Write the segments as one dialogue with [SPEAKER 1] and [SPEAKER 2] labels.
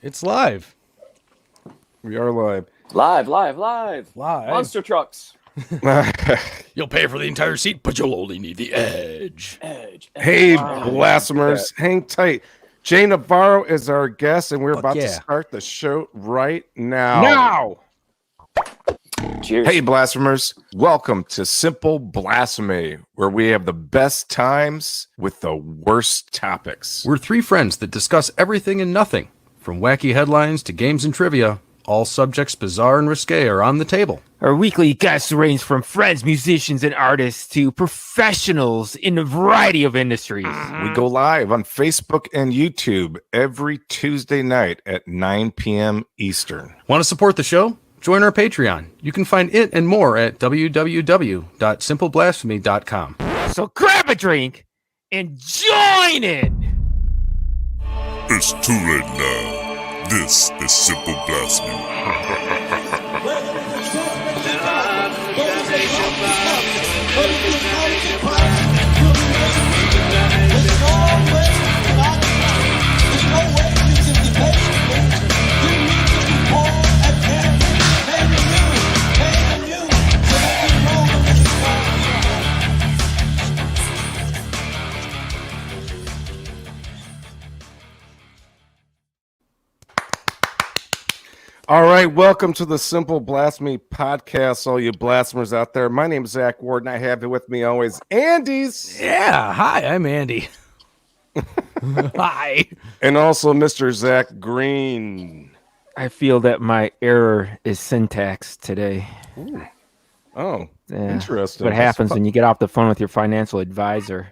[SPEAKER 1] It's live.
[SPEAKER 2] We are live.
[SPEAKER 3] Live. Monster trucks.
[SPEAKER 1] You'll pay for the entire seat, but you'll only need the edge.
[SPEAKER 2] Hey, blasphemers, hang tight. Jay Navarro is our guest, and we're about to start the show right now.
[SPEAKER 3] Cheers.
[SPEAKER 2] Hey, blasphemers, welcome to Simple Blasphemy, where we have the best times with the worst topics.
[SPEAKER 1] We're three friends that discuss everything and nothing, from wacky headlines to games and trivia. All subjects bizarre and risque are on the table.
[SPEAKER 4] Our weekly guests range from friends, musicians, and artists to professionals in a variety of industries.
[SPEAKER 2] We go live on Facebook and YouTube every Tuesday night at 9 p.m. Eastern.
[SPEAKER 1] Want to support the show? Join our Patreon. You can find it and more at www.simpleblasphemy.com.
[SPEAKER 4] So grab a drink and join in!
[SPEAKER 5] It's too late now. This is Simple Blasphemy.
[SPEAKER 2] All right, welcome to the Simple Blasphemy podcast, all you blasphemers out there. My name is Zach Ward, and I have it with me always, Andy's.
[SPEAKER 1] Yeah, hi, I'm Andy. Hi.
[SPEAKER 2] And also Mr. Zach Green.
[SPEAKER 4] I feel that my error is syntax today.
[SPEAKER 2] Ooh. Oh, interesting.
[SPEAKER 4] What happens when you get off the phone with your financial advisor?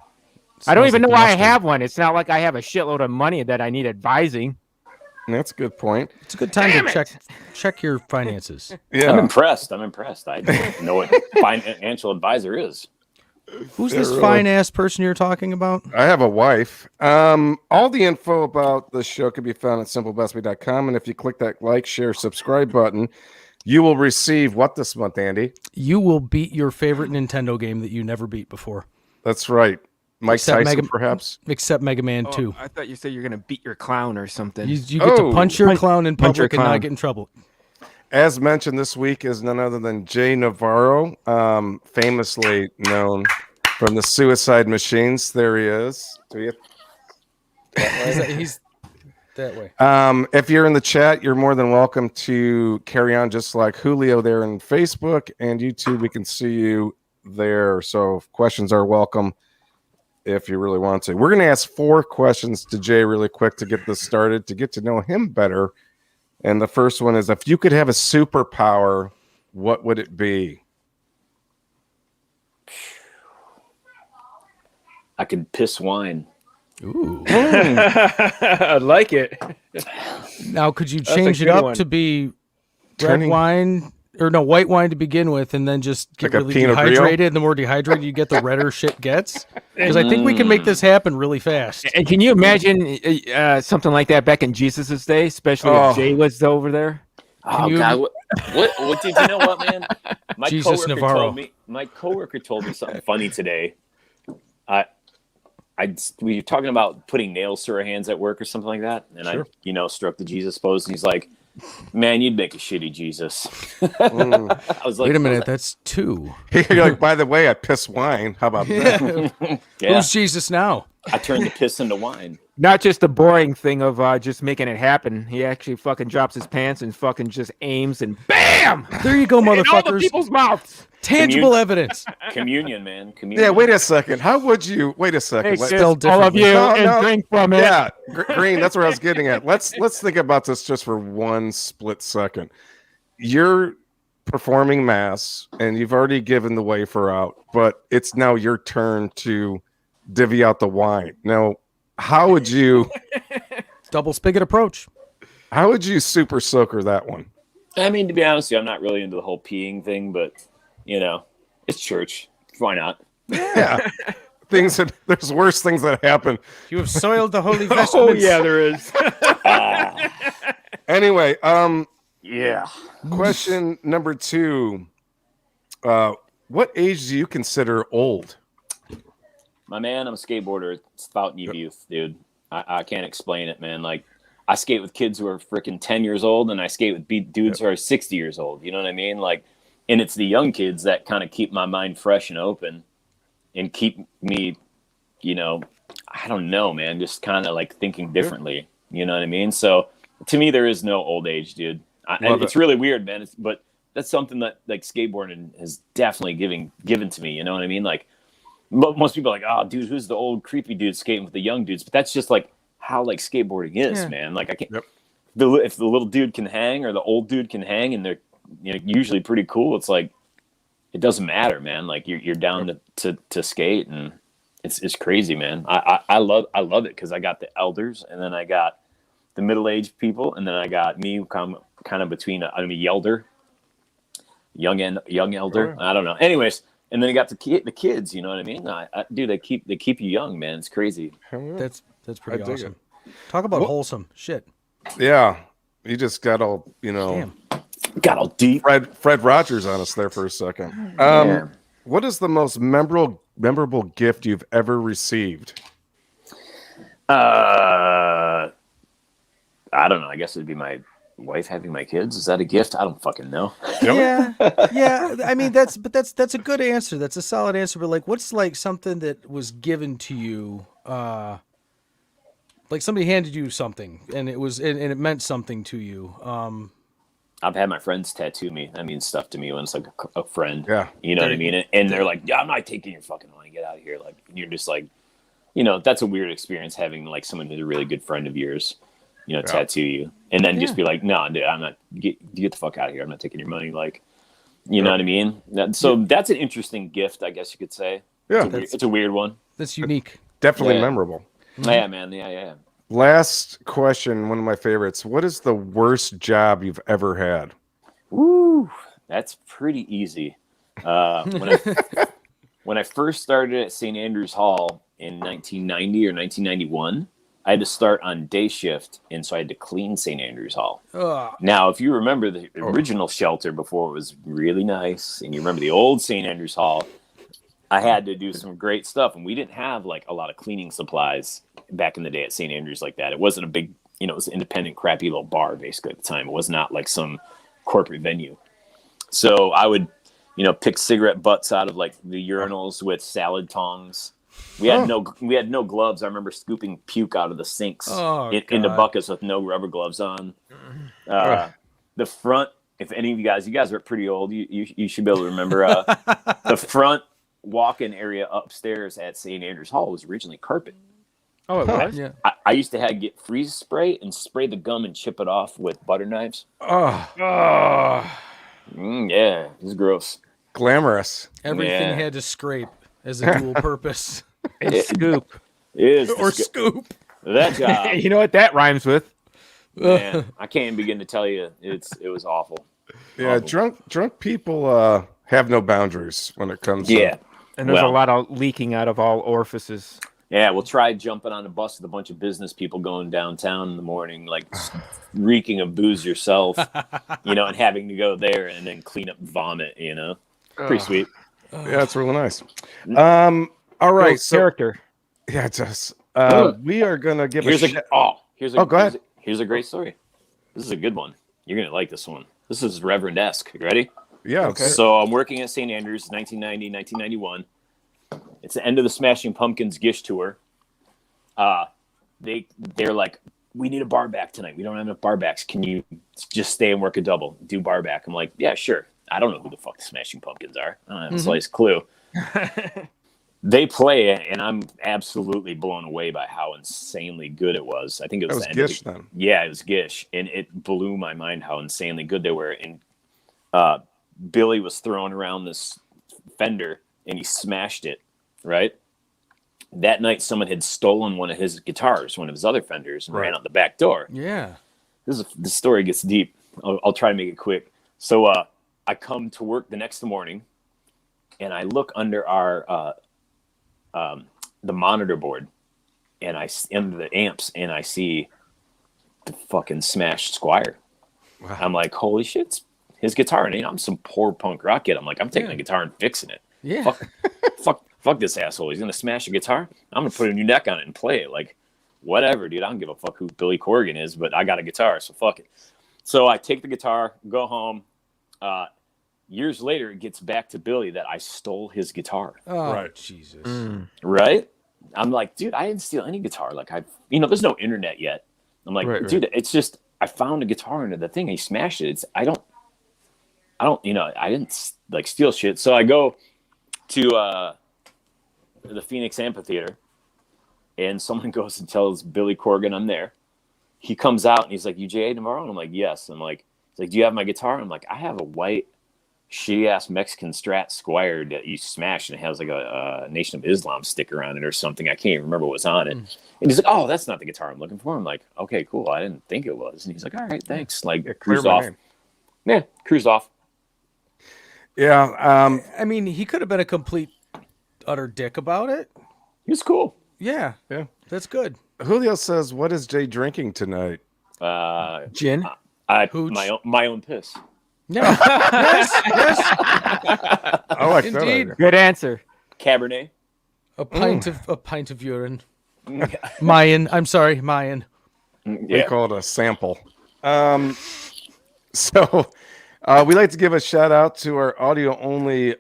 [SPEAKER 4] I don't even know why I have one. It's not like I have a shitload of money that I need advising.
[SPEAKER 2] That's a good point.
[SPEAKER 1] It's a good time to check your finances.
[SPEAKER 2] Yeah.
[SPEAKER 3] I'm impressed. I don't know what financial advisor is.
[SPEAKER 1] Who's this fine-ass person you're talking about?
[SPEAKER 2] I have a wife. All the info about the show can be found at simpleblasphemy.com. And if you click that like, share, subscribe button, you will receive what this month, Andy?
[SPEAKER 1] You will beat your favorite Nintendo game that you never beat before.
[SPEAKER 2] That's right. Mike Tyson, perhaps?
[SPEAKER 1] Except Mega Man 2.
[SPEAKER 4] I thought you said you're going to beat your clown or something.
[SPEAKER 1] You get to punch your clown in public and not get in trouble.
[SPEAKER 2] As mentioned, this week is none other than Jay Navarro, famously known from the Suicide Machines. There he is.
[SPEAKER 1] He's that way.
[SPEAKER 2] If you're in the chat, you're more than welcome to carry on just like Julio there on Facebook and YouTube. We can see you there. So questions are welcome if you really want to. We're going to ask 4 questions to Jay really quick to get this started, to get to know him better. And the first one is, if you could have a superpower, what would it be?
[SPEAKER 3] I could piss wine.
[SPEAKER 1] Ooh.
[SPEAKER 4] I like it.
[SPEAKER 1] Now, could you change it up to be red wine? Or no, white wine to begin with, and then just get
[SPEAKER 2] like
[SPEAKER 1] really dehydrated. And the more dehydrated you get, the redder shit gets. Because I think we can make this happen really fast.
[SPEAKER 4] And can you imagine something like that back in Jesus' day, especially if Jay was over there?
[SPEAKER 3] God, what did you know what, man? My
[SPEAKER 1] Jesus Navarro.
[SPEAKER 3] My coworker told me something funny today. We were talking about putting nails through our hands at work or something like that, and
[SPEAKER 2] sure.
[SPEAKER 3] I struck the Jesus pose, and he's like, "Man, you'd make a shitty Jesus." I was like,
[SPEAKER 1] "Wait a minute, that's 2."
[SPEAKER 2] You're like, by the way, I piss wine. How about that?
[SPEAKER 3] Yeah.
[SPEAKER 1] Who's Jesus now?
[SPEAKER 3] I turned the piss into wine.
[SPEAKER 4] Not just the boring thing of just making it happen. He actually fucking drops his pants and fucking just aims and BAM!
[SPEAKER 1] There you go, motherfuckers.
[SPEAKER 4] In all the people's mouths.
[SPEAKER 1] Tangible evidence.
[SPEAKER 3] Communion, man. Communion.
[SPEAKER 2] Yeah, wait a second. How would you... Wait a second.
[SPEAKER 4] Let's all of you drink from it.
[SPEAKER 2] Yeah, Green, that's where I was getting at. Let's think about this just for one split second. You're performing mass, and you've already given the wafer out, but it's now your turn to divvy out the wine. Now, how would you...
[SPEAKER 1] Double spigot approach.
[SPEAKER 2] How would you super soaker that one?
[SPEAKER 3] I mean, to be honest with you, I'm not really into the whole peeing thing, but... it's church. Why not?
[SPEAKER 2] Yeah. There's worse things that happen.
[SPEAKER 1] You have soiled the holy vestments.
[SPEAKER 4] Oh, yeah, there is.
[SPEAKER 2] Anyway,
[SPEAKER 3] yeah.
[SPEAKER 2] Question number 2. What age do you consider old?
[SPEAKER 3] My man, I'm a skateboarder. It's fountain of youth, dude. I can't explain it, man. Like, I skate with kids who are freaking 10 years old, and I skate with dudes who are 60 years old. You know what I mean? Like, and it's the young kids that kind of keep my mind fresh and open and keep me, you know, I don't know, man, just kind of like thinking differently. You know what I mean? So to me, there is no old age, dude. It's really weird, man. But that's something that like skateboarding has definitely given to me. You know what I mean? Like most people are like, oh, dude, who's the old creepy dude skating with the young dudes? But that's just like how like skateboarding is, man. Like I can't. Yep. If the little dude can hang or the old dude can hang, and they're usually pretty cool, it's like it doesn't matter, man. Like you're down to skate, and it's crazy, man. I love it because I got the elders, and then I got the middle-aged people, and then I got me kind of between I'm a yelder, young elder. I don't know. Anyways, and then I got the kids. You know what I mean? Dude, they keep you young, man. It's crazy.
[SPEAKER 1] That's pretty awesome. Talk about wholesome shit.
[SPEAKER 2] Yeah, you just got all
[SPEAKER 3] got all deep.
[SPEAKER 2] Fred Rogers on us there for a second. What is the most memorable gift you've ever received?
[SPEAKER 3] I don't know. I guess it'd be my wife having my kids. Is that a gift? I don't fucking know.
[SPEAKER 1] Yeah. I mean, that's a good answer. That's a solid answer. But like, what's like something that was given to you? Like somebody handed you something, and it meant something to you.
[SPEAKER 3] I've had my friends tattoo me. That means stuff to me when it's like a friend.
[SPEAKER 2] Yeah.
[SPEAKER 3] You know what I mean? And they're like, yeah, I'm not taking your fucking money. Get out of here. Like, and you're just like, that's a weird experience having like someone who's a really good friend of yours, tattoo you. And then just be like, no, dude, I'm not, get the fuck out of here. I'm not taking your money. Like, you know what I mean? So that's an interesting gift, I guess you could say.
[SPEAKER 2] Yeah.
[SPEAKER 3] It's a weird one.
[SPEAKER 1] That's unique.
[SPEAKER 2] Definitely memorable.
[SPEAKER 3] Yeah, man. Yeah.
[SPEAKER 2] Last question, one of my favorites. What is the worst job you've ever had?
[SPEAKER 3] Woo, that's pretty easy. When I first started at St. Andrews Hall in 1990 or 1991, I had to start on day shift, and so I had to clean St. Andrews Hall. Now, if you remember the original shelter before it was really nice, and you remember the old St. Andrews Hall, I had to do some great stuff, and we didn't have like a lot of cleaning supplies back in the day at St. Andrews like that. It wasn't a big, it was an independent, crappy little bar basically at the time. It was not like some corporate venue. So I would, pick cigarette butts out of like the urinals with salad tongs. We had no gloves. I remember scooping puke out of the sinks into buckets with no rubber gloves on. The front, if any of you guys are pretty old, you should be able to remember the front walk-in area upstairs at St. Andrews Hall was originally carpet.
[SPEAKER 4] Oh, it was?
[SPEAKER 1] Yeah.
[SPEAKER 3] I used to get freeze spray and spray the gum and chip it off with butter knives.
[SPEAKER 2] Oh.
[SPEAKER 3] Yeah, it was gross.
[SPEAKER 2] Glamorous.
[SPEAKER 1] Everything had to scrape as a dual purpose.
[SPEAKER 4] Scoop.
[SPEAKER 1] Scoop.
[SPEAKER 3] That job.
[SPEAKER 4] You know what that rhymes with?
[SPEAKER 3] Man, I can't even begin to tell you. It was awful.
[SPEAKER 2] Yeah,
[SPEAKER 3] awful.
[SPEAKER 2] drunk people have no boundaries when it comes to...
[SPEAKER 4] And there's a lot of leaking out of all orifices.
[SPEAKER 3] Yeah, we'll try jumping on a bus with a bunch of business people going downtown in the morning, like reeking of booze yourself, and having to go there and then clean up vomit, Pretty sweet.
[SPEAKER 2] Yeah, it's really nice. All right. So,
[SPEAKER 4] character.
[SPEAKER 2] Yeah, it does. We are going to give
[SPEAKER 3] go ahead. Here's a great story. This is a good one. You're going to like this one. This is Reverend-esque. You ready?
[SPEAKER 2] Yeah. Okay.
[SPEAKER 3] So I'm working at St. Andrews, 1990, 1991. It's the end of the Smashing Pumpkins Gish tour. They're like, we need a bar back tonight. We don't have enough bar backs. Can you just stay and work a double? Do bar back. I'm like, yeah, sure. I don't know who the fuck the Smashing Pumpkins are. I don't have a slice clue. They play it, and I'm absolutely blown away by how insanely good it was. I think it was
[SPEAKER 2] Gish then.
[SPEAKER 3] Yeah, it was Gish, and it blew my mind how insanely good they were. And Billy was throwing around this Fender, and he smashed it. Right. That night, someone had stolen one of his guitars, one of his other Fenders, and ran out the back door.
[SPEAKER 1] Yeah.
[SPEAKER 3] The story gets deep. I'll try to make it quick. So I come to work the next morning, and I look under our the monitor board, and under the amps, and I see the fucking smashed Squire. Wow. I'm like, holy shit, it's his guitar. And I'm some poor punk rock kid. I'm like, I'm taking the guitar and fixing it. Yeah. Fuck this asshole. He's gonna smash a guitar. I'm gonna put a new neck on it and play it. Like, whatever, dude. I don't give a fuck who Billy Corgan is, but I got a guitar, so fuck it. So I take the guitar, go home. Years later, it gets back to Billy that I stole his guitar.
[SPEAKER 1] Oh,
[SPEAKER 2] Right.
[SPEAKER 1] Jesus.
[SPEAKER 3] Right? I'm like, dude, I didn't steal any guitar. Like, there's no internet yet. I'm like,
[SPEAKER 1] Right,
[SPEAKER 3] dude, it's just, I found a guitar under the thing. He smashed it. I don't, I didn't like steal shit. So I go to the Phoenix Amphitheater, and someone goes and tells Billy Corgan I'm there. He comes out and he's like, "You Jay Navarro?" And I'm like, "Yes." I'm like, he's like, "Do you have my guitar?" I'm like, "I have a white shitty ass Mexican Strat Squire that you smashed, and it has like a Nation of Islam sticker on it or something. I can't even remember what was on it." And he's like, "Oh, that's not the guitar I'm looking for." I'm like, "Okay, cool. I didn't think it was." And he's like, "All right, thanks." Like, cruised off. Yeah, cruised off.
[SPEAKER 2] Yeah.
[SPEAKER 1] I mean, he could have been a complete, utter dick about it.
[SPEAKER 3] He was cool.
[SPEAKER 1] Yeah.
[SPEAKER 2] Yeah.
[SPEAKER 1] That's good.
[SPEAKER 2] Julio says, "What is Jay drinking tonight?"
[SPEAKER 4] Gin.
[SPEAKER 3] My own piss.
[SPEAKER 1] Yeah. Yes.
[SPEAKER 2] I like
[SPEAKER 1] Indeed.
[SPEAKER 2] that.
[SPEAKER 4] Good answer.
[SPEAKER 3] Cabernet.
[SPEAKER 1] A pint of urine. Mayan. I'm sorry, Mayan.
[SPEAKER 2] We
[SPEAKER 3] Yeah.
[SPEAKER 2] call it a sample. So we like to give a shout out to our audio only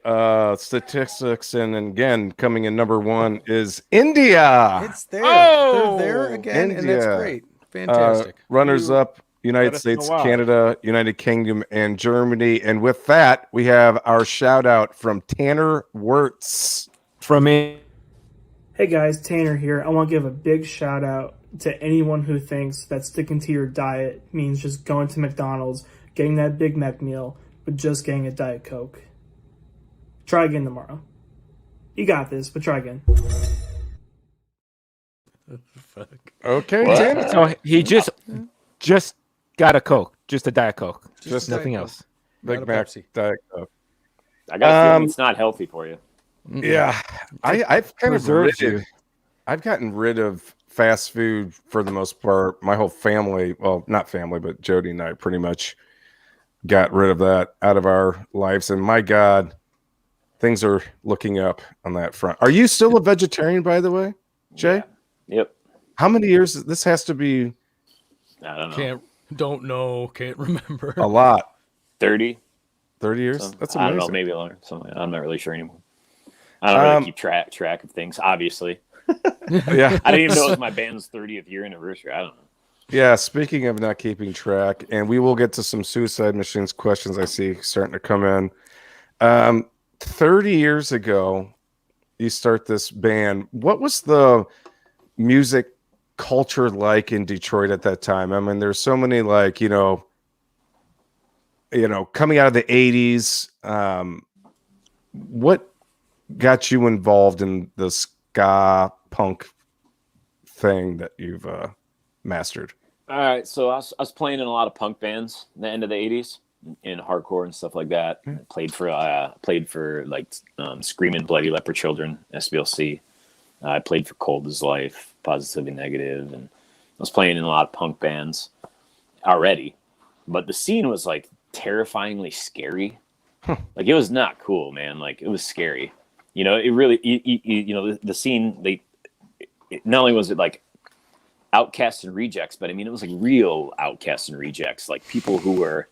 [SPEAKER 2] statistics, and again, coming in number one is India.
[SPEAKER 1] It's there.
[SPEAKER 4] Oh!
[SPEAKER 1] They're there again, and that's
[SPEAKER 2] India.
[SPEAKER 1] great. Fantastic.
[SPEAKER 2] Runners up: United
[SPEAKER 4] let us know
[SPEAKER 2] States,
[SPEAKER 4] why.
[SPEAKER 2] Canada, United Kingdom, and Germany. And with that, we have our shout out from Tanner Wirtz.
[SPEAKER 4] From me.
[SPEAKER 6] Hey guys, Tanner here. I want to give a big shout out to anyone who thinks that sticking to your diet means just going to McDonald's, getting that Big Mac meal, but just getting a Diet Coke. Try again tomorrow. You got this, but try again.
[SPEAKER 2] Okay,
[SPEAKER 3] What?
[SPEAKER 2] Tanner.
[SPEAKER 4] So he just got a Coke, just a Diet Coke,
[SPEAKER 2] Just
[SPEAKER 4] nothing
[SPEAKER 1] Diet
[SPEAKER 4] else.
[SPEAKER 1] Not
[SPEAKER 2] Big
[SPEAKER 1] a
[SPEAKER 2] Mac,
[SPEAKER 1] Pepsi.
[SPEAKER 2] Diet Coke.
[SPEAKER 3] I got a feeling it's not healthy for you.
[SPEAKER 2] Yeah, I've kind of
[SPEAKER 4] Preserves you.
[SPEAKER 2] I've gotten rid of fast food for the most part. My whole family, well, not family, but Jody and I pretty much got rid of that out of our lives. And my God, things are looking up on that front. Are you still a vegetarian, by the way, Jay?
[SPEAKER 3] Yeah. Yep.
[SPEAKER 2] How many years? This has to be
[SPEAKER 3] I don't know.
[SPEAKER 1] Can't remember.
[SPEAKER 2] a lot.
[SPEAKER 3] 30.
[SPEAKER 2] 30 years?
[SPEAKER 3] So,
[SPEAKER 2] That's
[SPEAKER 3] I
[SPEAKER 2] amazing.
[SPEAKER 3] don't know, maybe longer. Something. I'm not really sure anymore. I don't really keep track of things, obviously.
[SPEAKER 2] Yeah.
[SPEAKER 3] I didn't even know it was my band's 30th year anniversary. I don't know.
[SPEAKER 2] Yeah, speaking of not keeping track, and we will get to some suicide machines questions I see starting to come in. 30 years ago, you start this band. What was the music culture like in Detroit at that time? I mean, there's so many like, coming out of the 80s. What got you involved in the ska punk thing that you've mastered?
[SPEAKER 3] All right, so I was playing in a lot of punk bands in the end of the 80s, in hardcore and stuff like that. Played for like Screaming Bloody Leper Children, SBLC. I played for Cold as Life, Positively Negative, and I was playing in a lot of punk bands already. But the scene was like terrifyingly scary. Like, it was not cool, man. Like, it was scary. It really, the scene, not only was it like outcasts and rejects, but I mean, it was like real outcasts and rejects, like people who were,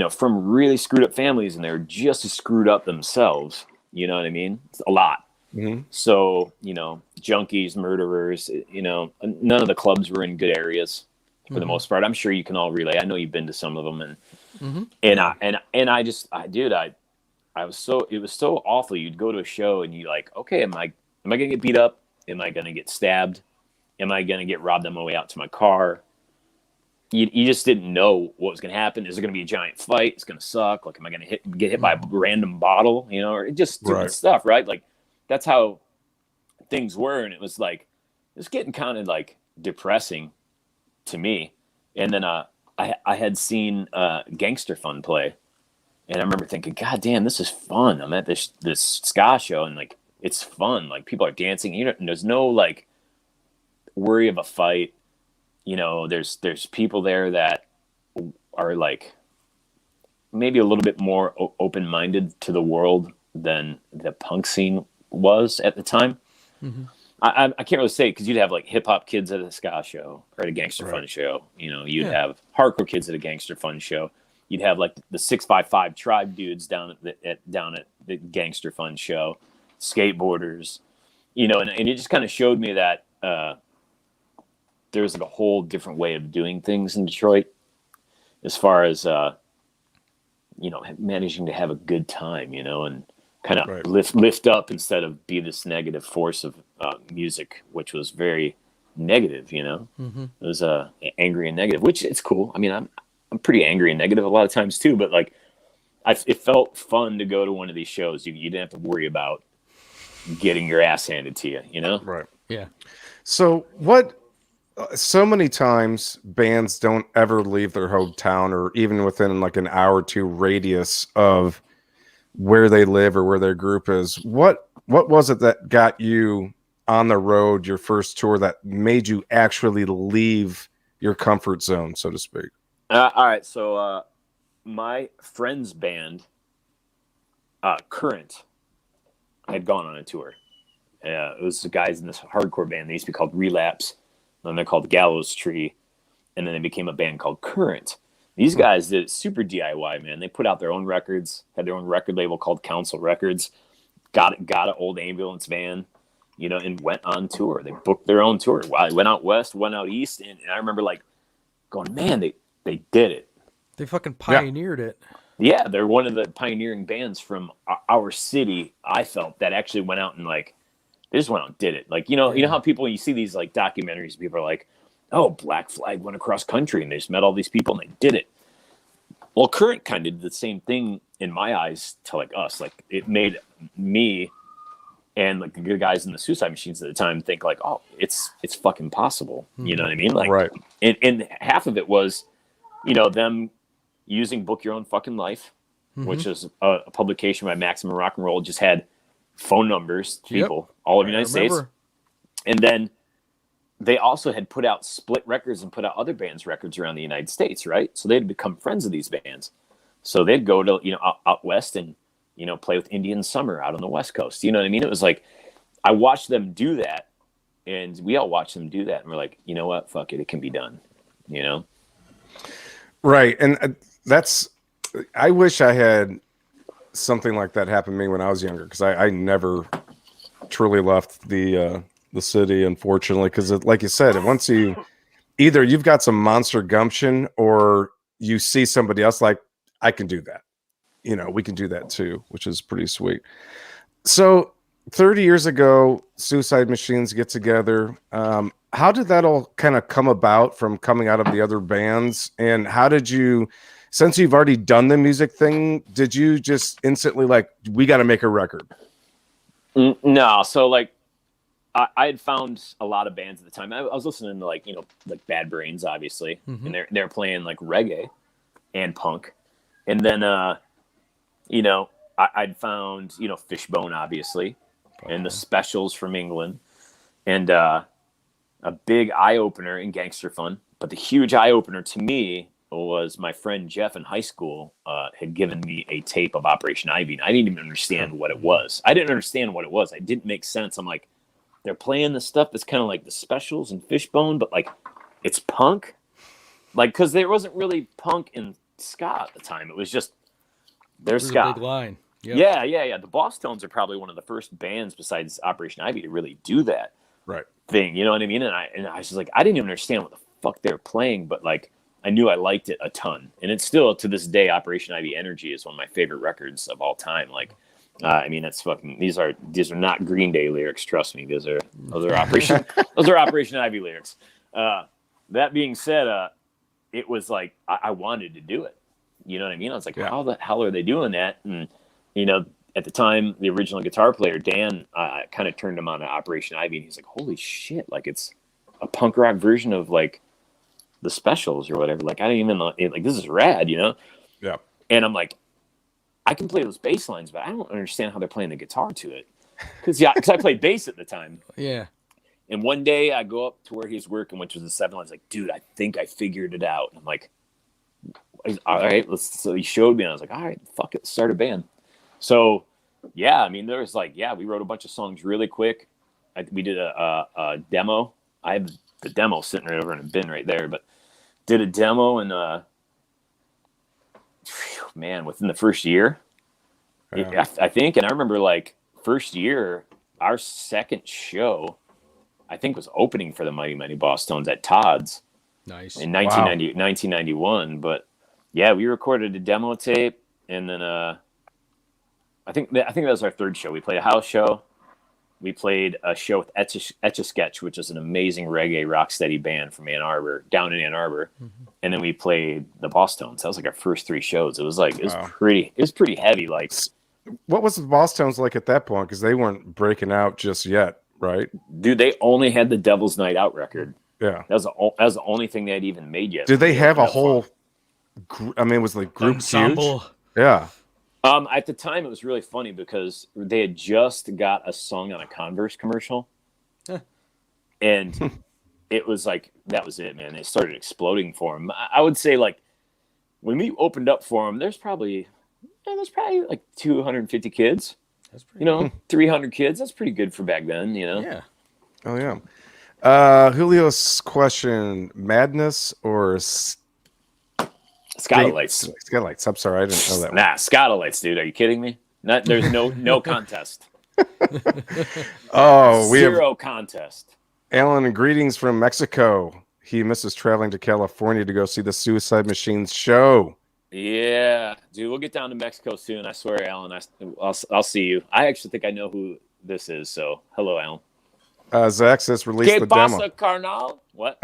[SPEAKER 3] from really screwed up families, and they're just as screwed up themselves. You know what I mean? It's a lot.
[SPEAKER 2] Mm-hmm.
[SPEAKER 3] So, junkies, murderers, none of the clubs were in good areas for the most part. I'm sure you can all relate. I know you've been to some of them, it was so awful. You'd go to a show and you like, okay, am I going to get beat up? Am I going to get stabbed? Am I going to get robbed on my way out to my car? You just didn't know what was going to happen. Is there going to be a giant fight? It's going to suck. Like, am I going to get hit by a random bottle? Or just stupid stuff, right? Like, that's how things were. And it was like, it was getting kind of like depressing to me. And then I had seen Gangster Fun play. And I remember thinking, God damn, this is fun. I'm at this ska show, and like, it's fun. Like, people are dancing. There's no like worry of a fight. There's people there that are like maybe a little bit more open-minded to the world than the punk scene was at the time. I can't really say because you'd have like hip hop kids at a ska show or at a gangster fun show. You know, you'd have hardcore kids at a gangster fun show. You'd have like the 655 tribe dudes down at the gangster fun show, skateboarders. You know, and it just kind of showed me that there's like a whole different way of doing things in Detroit, as far as you know, managing to have a good time. You know, and kind of lift up instead of be this negative force of music, which was very negative. You know, it was angry and negative, which it's cool. I mean, I'm pretty angry and negative a lot of times too, but like, it felt fun to go to one of these shows. You didn't have to worry about getting your ass handed to you. You know,
[SPEAKER 2] Right?
[SPEAKER 1] Yeah.
[SPEAKER 2] So what? So many times bands don't ever leave their hometown or even within like an hour or two radius of where they live or where their group is. What was it that got you on the road, your first tour, that made you actually leave your comfort zone, so to speak?
[SPEAKER 3] all right. So my friend's band, Current, had gone on a tour. It was the guys in this hardcore band. They used to be called Relapse. Then they're called Gallows Tree. And then they became a band called Current. These guys did it super DIY, man. They put out their own records, had their own record label called Council Records, got an old ambulance van, you know, and went on tour. They booked their own tour. Wow, went out west, went out east. And I remember like going, man, they did it.
[SPEAKER 1] They fucking pioneered it.
[SPEAKER 3] Yeah, they're one of the pioneering bands from our city, I felt, that actually went out and like, they just went out and did it. Like, you know how people, when you see these like documentaries, people are like, oh, Black Flag went across country and they just met all these people and they did it. Well, Current kind of did the same thing in my eyes to like us. Like, it made me and like the good guys in the Suicide Machines at the time think like, oh, it's fucking possible. You know what I mean? Like,
[SPEAKER 2] Right.
[SPEAKER 3] And half of it was, you know, them using Book Your Own Fucking Life, which is a publication by Maximum Rock and Roll, just had phone numbers, people, all over the United States. And then they also had put out split records and put out other bands' records around the United States, right? So they'd become friends of these bands. So they'd go to, you know, out west and, you know, play with Indian Summer out on the West Coast. You know what I mean? It was like, I watched them do that, and we all watched them do that, and we're like, you know what? Fuck it. It can be done, you know?
[SPEAKER 2] Right. And I wish I had something like that happen to me when I was younger, because I never truly left the city, unfortunately, because like you said, once you've got some monster gumption or you see somebody else like, I can do that, you know, we can do that too, which is pretty sweet. So 30 years ago, Suicide Machines get together. How did that all kind of come about from coming out of the other bands? And how did you, since you've already done the music thing, did you just instantly like, we got to make a record?
[SPEAKER 3] No. So like, I had found a lot of bands at the time. I was listening to like, you know, like Bad Brains, obviously, and they're playing like reggae and punk. And then, you know, I'd found, you know, Fishbone, obviously, and the Specials from England, and a big eye opener in Gangster Fun. But the huge eye opener to me was my friend Jeff in high school had given me a tape of Operation Ivy. And I didn't even understand what it was. It didn't make sense. I'm like, they're playing the stuff that's kind of like the Specials and Fishbone, but like it's punk. Like, because there wasn't really punk in ska at the time. It was just their ska.
[SPEAKER 1] A big line.
[SPEAKER 3] Yep. Yeah. The Boss Tones are probably one of the first bands besides Operation Ivy to really do that thing. You know what I mean? And I was just like, I didn't even understand what the fuck they were playing, but like I knew I liked it a ton. And it's still to this day, Operation Ivy Energy is one of my favorite records of all time. Like, I mean, that's fucking. These are not Green Day lyrics. Trust me, those are Operation Ivy lyrics. That being said, it was like I wanted to do it. You know what I mean? I was like, how the hell are they doing that? And you know, at the time, the original guitar player Dan kind of turned him on to Operation Ivy, and he's like, "Holy shit! Like it's a punk rock version of like the Specials or whatever." Like I didn't even like this is rad, you know?
[SPEAKER 2] Yeah.
[SPEAKER 3] And I'm like, I can play those bass lines, but I don't understand how they're playing the guitar to it. Because I played bass at the time.
[SPEAKER 1] Yeah.
[SPEAKER 3] And one day I go up to where he's working, which was the 7 lines. Like, dude, I think I figured it out. And I'm like, all right, so he showed me, and I was like, all right, fuck it, start a band. So, yeah, I mean, there was like, we wrote a bunch of songs really quick. we did a demo. I have the demo sitting right over in a bin right there, but did a demo and man, within the first year, I think, and I remember like first year, our second show, I think was opening for the Mighty Mighty Boss Tones at Todd's.
[SPEAKER 1] Nice.
[SPEAKER 3] In 1991, but yeah, we recorded a demo tape, and then I think that was our third show. We played a house show. We played a show with Etch a Sketch, which is an amazing reggae rocksteady band from down in Ann Arbor, and then we played the Boss Tones. That was like our first 3 shows. It was pretty heavy. Like,
[SPEAKER 2] what was the Boss Tones like at that point? Because they weren't breaking out just yet, right?
[SPEAKER 3] Dude, they only had the Devil's Night Out record.
[SPEAKER 2] Yeah,
[SPEAKER 3] that was the only thing they had even made yet.
[SPEAKER 2] Did they have a whole? Was the group
[SPEAKER 1] ensemble
[SPEAKER 2] huge? Yeah.
[SPEAKER 3] At the time, it was really funny because they had just got a song on a Converge commercial, and it was like that was it, man. It started exploding for them. I would say like when we opened up for them, there's probably like 250 kids. That's pretty 300 kids. That's pretty good for back then,
[SPEAKER 1] Yeah.
[SPEAKER 2] Oh yeah. Julio's question: madness or
[SPEAKER 3] Scatolites?
[SPEAKER 2] Scatolites. I'm sorry, I didn't know that.
[SPEAKER 3] Nah, Scatolites, dude. Are you kidding me? There's no contest.
[SPEAKER 2] Oh, we
[SPEAKER 3] Zero
[SPEAKER 2] have
[SPEAKER 3] contest.
[SPEAKER 2] Alan. Greetings from Mexico. He misses traveling to California to go see the Suicide Machines show.
[SPEAKER 3] Yeah, dude. We'll get down to Mexico soon. I swear, Alan. I'll see you. I actually think I know who this is. So, hello, Alan.
[SPEAKER 2] Zach says release
[SPEAKER 3] ¿Qué
[SPEAKER 2] the
[SPEAKER 3] pasa,
[SPEAKER 2] demo.
[SPEAKER 3] carnal? What?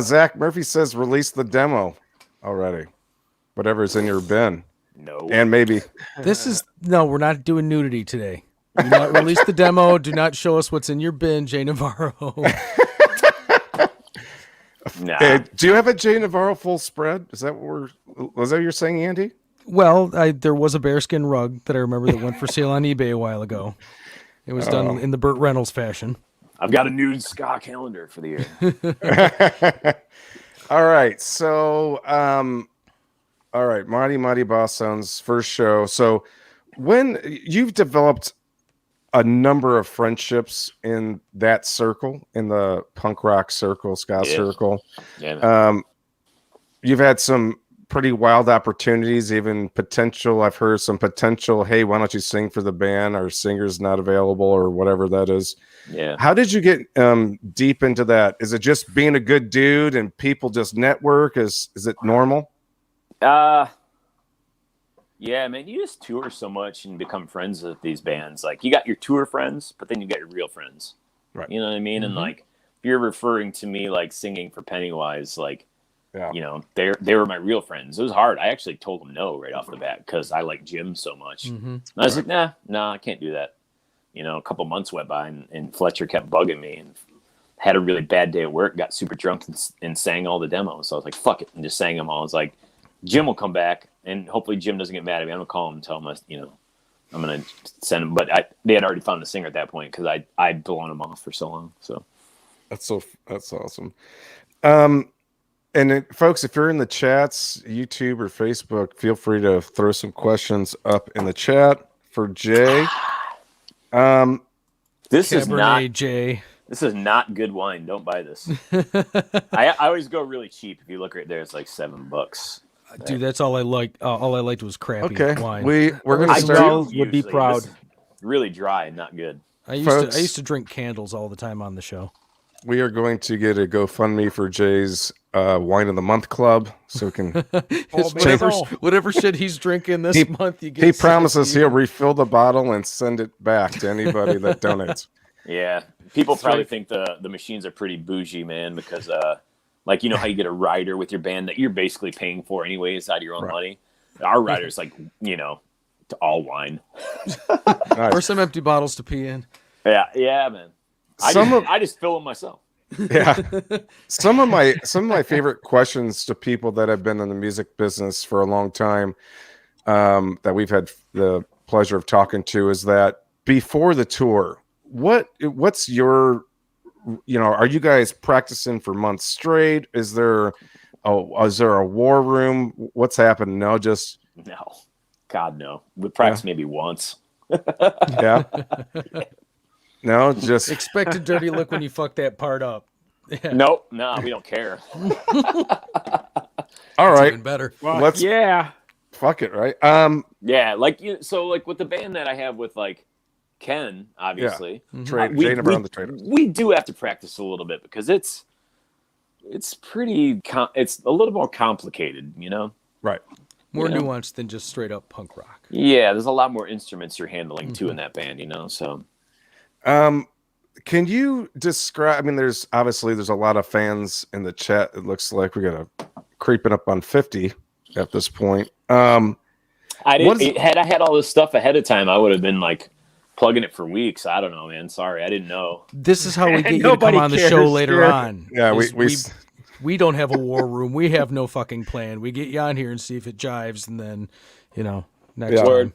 [SPEAKER 2] Zach Murphy says release the demo already. Whatever's in your bin.
[SPEAKER 3] No.
[SPEAKER 2] And maybe.
[SPEAKER 1] We're not doing nudity today. Do not release the demo. Do not show us what's in your bin, Jay Navarro.
[SPEAKER 3] Nah.
[SPEAKER 2] Do you have a Jay Navarro full spread? Was that what you're saying, Andy?
[SPEAKER 1] Well, there was a bearskin rug that I remember that went for sale on eBay a while ago. It was done in the Burt Reynolds fashion.
[SPEAKER 3] I've got a nude ska calendar for the year.
[SPEAKER 2] All right. So, all right. Mighty Boss Sounds first show. So when you've developed a number of friendships in that circle, in the punk rock circle, ska circle, you've had some pretty wild opportunities, even potential. I've heard some potential, hey, why don't you sing for the band? Our singer's not available or whatever that is.
[SPEAKER 3] Yeah.
[SPEAKER 2] How did you get deep into that? Is it just being a good dude and people just network? Is it normal?
[SPEAKER 3] Yeah, man, you just tour so much and become friends with these bands. Like, you got your tour friends, but then you got your real friends.
[SPEAKER 2] Right.
[SPEAKER 3] You know what I mean? And like, if you're referring to me like singing for Pennywise, like, they were my real friends. It was hard. I actually told them no right off the bat because I like Jim so much. And I was like, nah, I can't do that. A couple months went by and Fletcher kept bugging me and had a really bad day at work, got super drunk and sang all the demos. So I was like, fuck it, and just sang them all. I was like, Jim will come back and hopefully Jim doesn't get mad at me. I'm going to call him and tell him, I'm going to send him. But they had already found a singer at that point because I'd blown him off for so long. So
[SPEAKER 2] that's awesome. And folks, if you're in the chats, YouTube or Facebook, feel free to throw some questions up in the chat for Jay.
[SPEAKER 3] This
[SPEAKER 1] Cabernet
[SPEAKER 3] is not good wine. Don't buy this. I always go really cheap. If you look right there, it's like $7.
[SPEAKER 1] Dude, that's all I liked. All I liked was crappy wine.
[SPEAKER 2] We're gonna start.
[SPEAKER 4] Would be proud.
[SPEAKER 3] Really dry and not good.
[SPEAKER 1] I used to drink candles all the time on the show.
[SPEAKER 2] We are going to get a GoFundMe for Jay's Wine of the Month Club, so we can
[SPEAKER 1] whatever shit he's drinking this month.
[SPEAKER 2] He promises he'll refill the bottle and send it back to anybody that donates.
[SPEAKER 3] Yeah, people probably think the machines are pretty bougie, man, because like how you get a rider with your band that you're basically paying for anyways out of your own money. Our rider's like to all wine,
[SPEAKER 2] Nice.
[SPEAKER 1] Or some empty bottles to pee in.
[SPEAKER 3] Yeah, man. I just fill them myself.
[SPEAKER 2] Yeah. Some of my favorite questions to people that have been in the music business for a long time, that we've had the pleasure of talking to, is that before the tour, what's your, are you guys practicing for months straight? Is there a war room? What's happened? No,
[SPEAKER 3] God, no. We practice maybe once.
[SPEAKER 2] Yeah. No, just
[SPEAKER 1] Expect a dirty look when you fuck that part up. Yeah.
[SPEAKER 3] Nope, no, we don't care.
[SPEAKER 2] all right.
[SPEAKER 1] Even better.
[SPEAKER 4] Well,
[SPEAKER 2] Let's-
[SPEAKER 4] yeah.
[SPEAKER 2] Fuck it, right?
[SPEAKER 3] Yeah, like so like with the band that I have with like Ken, obviously.
[SPEAKER 2] Jay Navarro on the trader.
[SPEAKER 3] We do have to practice a little bit because it's pretty it's a little more complicated, you know.
[SPEAKER 2] Right.
[SPEAKER 1] More
[SPEAKER 3] Yeah.
[SPEAKER 1] nuanced than just straight up punk rock.
[SPEAKER 3] Yeah, there's a lot more instruments you're handling too in that band, you know. So
[SPEAKER 2] Can you describe? I mean, there's a lot of fans in the chat. It looks like we got a creeping up on 50 at this point.
[SPEAKER 3] I didn't. Had I had all this stuff ahead of time, I would have been like plugging it for weeks. I don't know, man. Sorry, I didn't know.
[SPEAKER 1] This is how we get you to
[SPEAKER 4] Nobody
[SPEAKER 1] come on the
[SPEAKER 4] cares,
[SPEAKER 1] show later
[SPEAKER 4] Stuart.
[SPEAKER 1] on.
[SPEAKER 2] Yeah,
[SPEAKER 1] is we don't have a war room. We have no fucking plan. We get you on here and see if it jives, and then, next
[SPEAKER 2] Yeah.
[SPEAKER 1] time.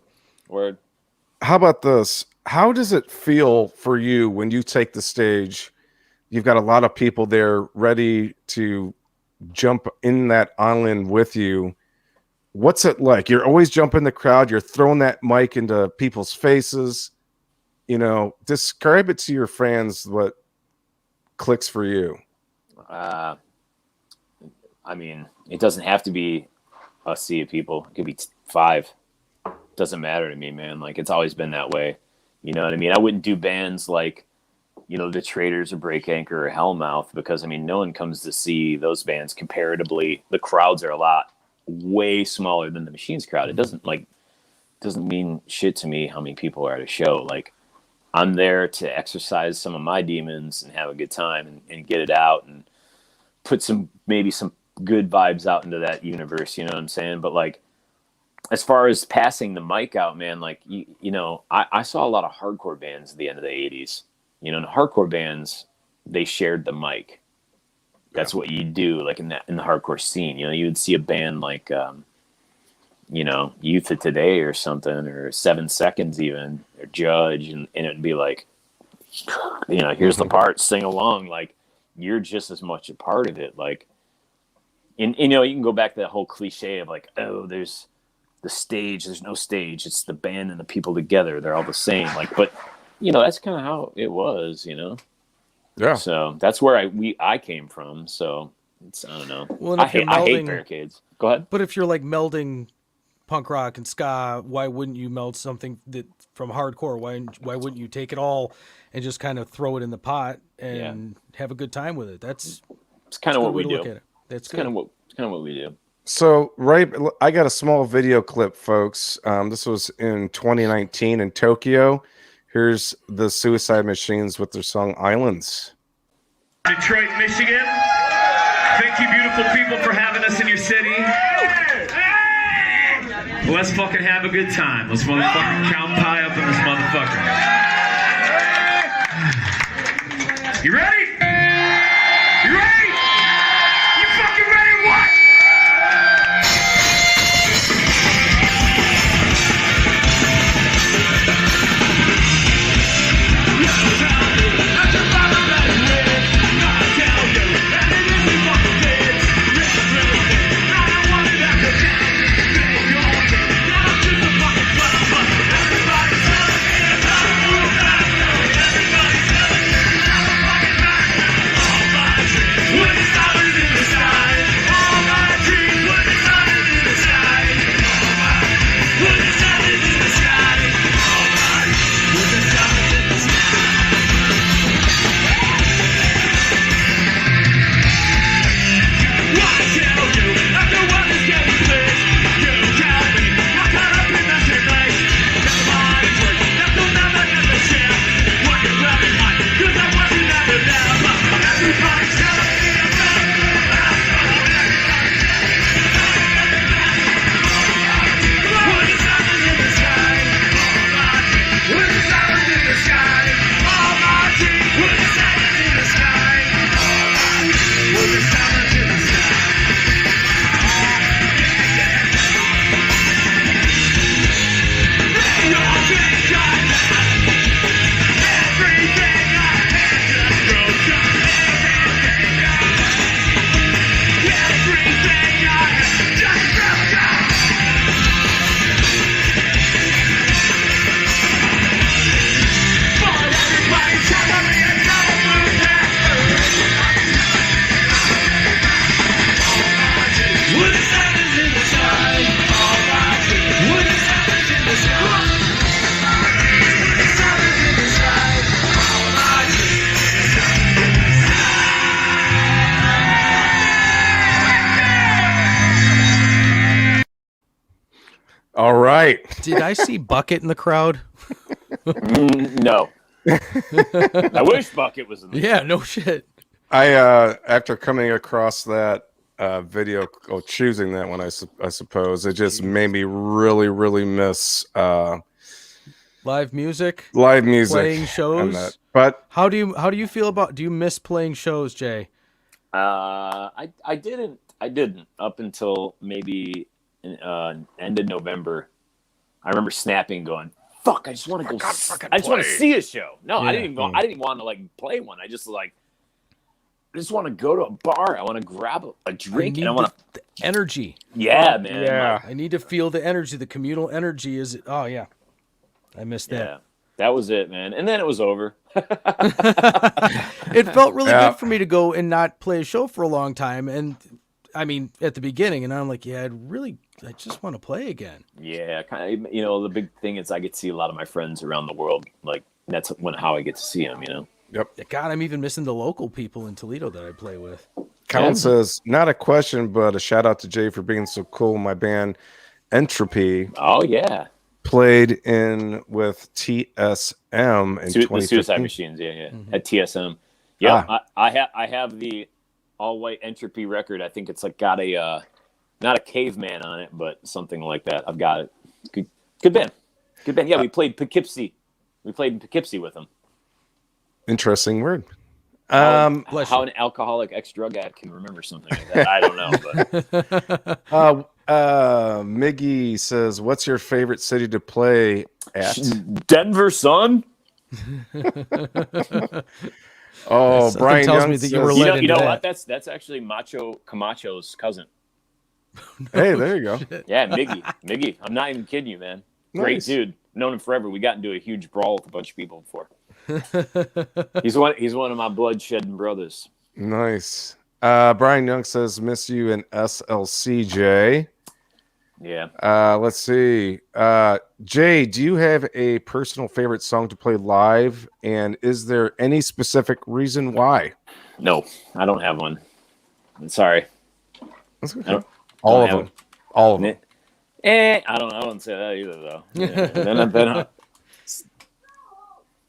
[SPEAKER 3] Word.
[SPEAKER 2] How about this? How does it feel for you when you take the stage? You've got a lot of people there ready to jump in that island with you. What's it like? You're always jumping the crowd. You're throwing that mic into people's faces. Describe it to your fans what clicks for you.
[SPEAKER 3] I mean, it doesn't have to be a sea of people. It could be 5. Doesn't matter to me, man. Like, it's always been that way. You know what I mean? I wouldn't do bands like, the Traders or Break Anchor or Hellmouth because, I mean, no one comes to see those bands comparatively. The crowds are way smaller than the Machines crowd. It doesn't mean shit to me how many people are at a show. Like, I'm there to exercise some of my demons and have a good time and get it out and put maybe some good vibes out into that universe. You know what I'm saying? But like, as far as passing the mic out, man, like, I saw a lot of hardcore bands at the end of the 80s. And the hardcore bands, they shared the mic. That's what you do, like in the hardcore scene. You would see a band like, Youth of Today or something, or 7 Seconds even, or Judge, and it'd be like, here's the part, sing along. Like, you're just as much a part of it. Like, and you can go back to that whole cliche of like, oh, there's the stage, there's no stage. It's the band and the people together. They're all the same. Like, but that's kind of how it was,
[SPEAKER 2] Yeah.
[SPEAKER 3] So that's where I came from. So it's, I don't know.
[SPEAKER 1] Well, and
[SPEAKER 3] I
[SPEAKER 1] if you're
[SPEAKER 3] hate
[SPEAKER 1] melding-
[SPEAKER 3] barricades. Go ahead.
[SPEAKER 1] But if you're like melding punk rock and ska, why wouldn't you meld something from hardcore? Why wouldn't you take it all and just kind of throw it in the pot and have a good time with it? It's
[SPEAKER 3] kind of what we do.
[SPEAKER 1] Look at it. That's
[SPEAKER 3] kind of what we do.
[SPEAKER 2] So, I got a small video clip, folks. This was in 2019 in Tokyo. Here's the Suicide Machines with their song Islands.
[SPEAKER 7] Detroit, Michigan. Thank you, beautiful people, for having us in your city. Let's fucking have a good time. Let's motherfucking count pie up in this motherfucker. You ready? You ready? You fucking ready? What?
[SPEAKER 2] All right.
[SPEAKER 1] Did I see Bucket in the crowd?
[SPEAKER 3] No. I wish Bucket was in the
[SPEAKER 1] Yeah, no shit.
[SPEAKER 2] I after coming across that video, choosing that one, I suppose it just made me really miss
[SPEAKER 1] Live music,
[SPEAKER 2] live music,
[SPEAKER 1] playing
[SPEAKER 2] and
[SPEAKER 1] shows.
[SPEAKER 2] that. But
[SPEAKER 1] How do you feel about? Do you miss playing shows, Jay?
[SPEAKER 3] I didn't up until maybe end of November. I remember snapping, going, "Fuck! I just want to go. I just want to see a show." No,
[SPEAKER 1] Yeah.
[SPEAKER 3] I didn't even want to like play one. I just want to go to a bar. I want to grab a drink, and I want
[SPEAKER 1] the energy.
[SPEAKER 3] Yeah, man.
[SPEAKER 4] Yeah.
[SPEAKER 1] I need to feel the energy. The communal energy is. Oh yeah, I missed that.
[SPEAKER 3] Yeah, that was it, man. And then it was over.
[SPEAKER 1] It felt really
[SPEAKER 2] Yeah.
[SPEAKER 1] good for me to go and not play a show for a long time. And I mean, at the beginning, and I'm like, yeah, I just want to play again.
[SPEAKER 3] Yeah, kind of. The big thing is I get to see a lot of my friends around the world. Like that's how I get to see them.
[SPEAKER 1] God, I'm even missing the local people in Toledo that I play with.
[SPEAKER 2] Colin says, not a question, but a shout out to Jay for being so cool. My band Entropy
[SPEAKER 3] Oh yeah,
[SPEAKER 2] played in with TSM in
[SPEAKER 3] the
[SPEAKER 2] 2015.
[SPEAKER 3] Suicide Machines. Yeah, at TSM. Yeah, I have the all white Entropy record. I think it's like got a not a caveman on it, but something like that. I've got it. Good band. Yeah, we played Poughkeepsie. We played in Poughkeepsie with them.
[SPEAKER 2] Interesting word.
[SPEAKER 1] Bless
[SPEAKER 3] How
[SPEAKER 1] you.
[SPEAKER 3] an alcoholic ex-drug addict can remember something like that, I don't know. But
[SPEAKER 2] Miggy says, what's your favorite city to play at?
[SPEAKER 3] Denver, son.
[SPEAKER 2] Oh,
[SPEAKER 1] Something
[SPEAKER 2] Brian
[SPEAKER 1] tells
[SPEAKER 2] Young
[SPEAKER 1] me that you
[SPEAKER 2] says-
[SPEAKER 1] were
[SPEAKER 3] You
[SPEAKER 1] led
[SPEAKER 3] know,
[SPEAKER 1] into
[SPEAKER 3] what?
[SPEAKER 1] that.
[SPEAKER 3] That's actually Macho Camacho's cousin.
[SPEAKER 2] Hey, there you go.
[SPEAKER 3] Yeah, Miggy. I'm not even kidding you, man. Great
[SPEAKER 2] Nice.
[SPEAKER 3] dude. Known him forever. We got into a huge brawl with a bunch of people before. He's one of my bloodshedding brothers.
[SPEAKER 2] Nice. Brian Young says, miss you in SLCJ.
[SPEAKER 3] Yeah.
[SPEAKER 2] Let's see. Jay, do you have a personal favorite song to play live? And is there any specific reason why?
[SPEAKER 3] No, I don't have one. I'm sorry.
[SPEAKER 2] That's okay.
[SPEAKER 3] I don't-
[SPEAKER 2] All of
[SPEAKER 3] have
[SPEAKER 2] them. All of them.
[SPEAKER 3] I don't say that either, though. Yeah. then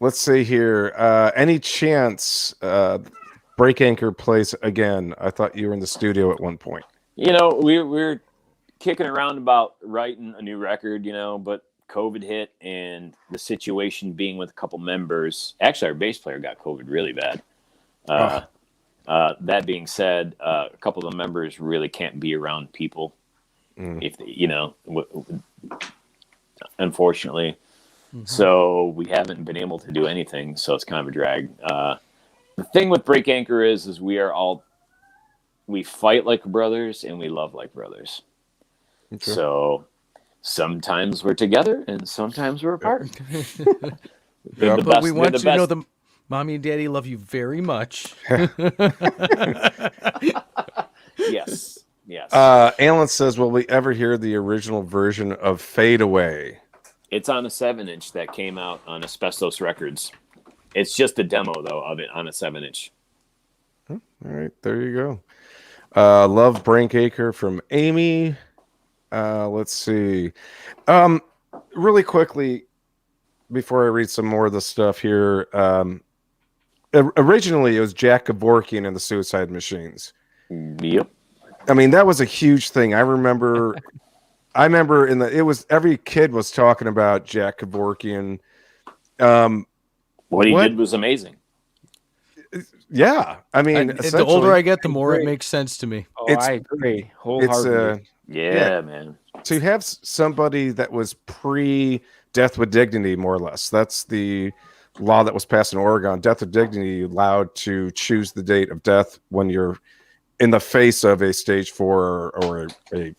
[SPEAKER 2] Let's see here. Any chance Break Anchor plays again? I thought you were in the studio at one point.
[SPEAKER 3] we're kicking around about writing a new record, but COVID hit and the situation being with a couple members. Actually, our bass player got COVID really bad. That being said, a couple of the members really can't be around people. If unfortunately. So we haven't been able to do anything. So it's kind of a drag. The thing with Break Anchor is we fight like brothers and we love like brothers.
[SPEAKER 2] Okay.
[SPEAKER 3] So sometimes we're together and sometimes we're apart.
[SPEAKER 2] Yeah,
[SPEAKER 1] But we want you to know the mommy and daddy love you very much.
[SPEAKER 3] Yes.
[SPEAKER 2] Alan says, will we ever hear the original version of Fade Away?
[SPEAKER 3] It's on a 7-inch that came out on Asbestos Records. It's just a demo, though, of it on a 7-inch.
[SPEAKER 2] All right, there you go. Love Break Anchor from Amy. Let's see. Really quickly, before I read some more of the stuff here, originally it was Jack Kevorkian and the Suicide Machines.
[SPEAKER 3] Yep.
[SPEAKER 2] I mean, that was a huge thing. I remember every kid was talking about Jack Kevorkian.
[SPEAKER 3] What he did was amazing.
[SPEAKER 2] Yeah, I mean,
[SPEAKER 1] The older I get, the more it makes sense to me.
[SPEAKER 4] Oh,
[SPEAKER 2] It's-
[SPEAKER 4] I agree
[SPEAKER 2] it's
[SPEAKER 4] wholeheartedly.
[SPEAKER 3] Yeah, man.
[SPEAKER 2] to have somebody that was pre-death with dignity, more or less. That's the law that was passed in Oregon. Death with dignity, allowed to choose the date of death when you're in the face of a stage 4 or a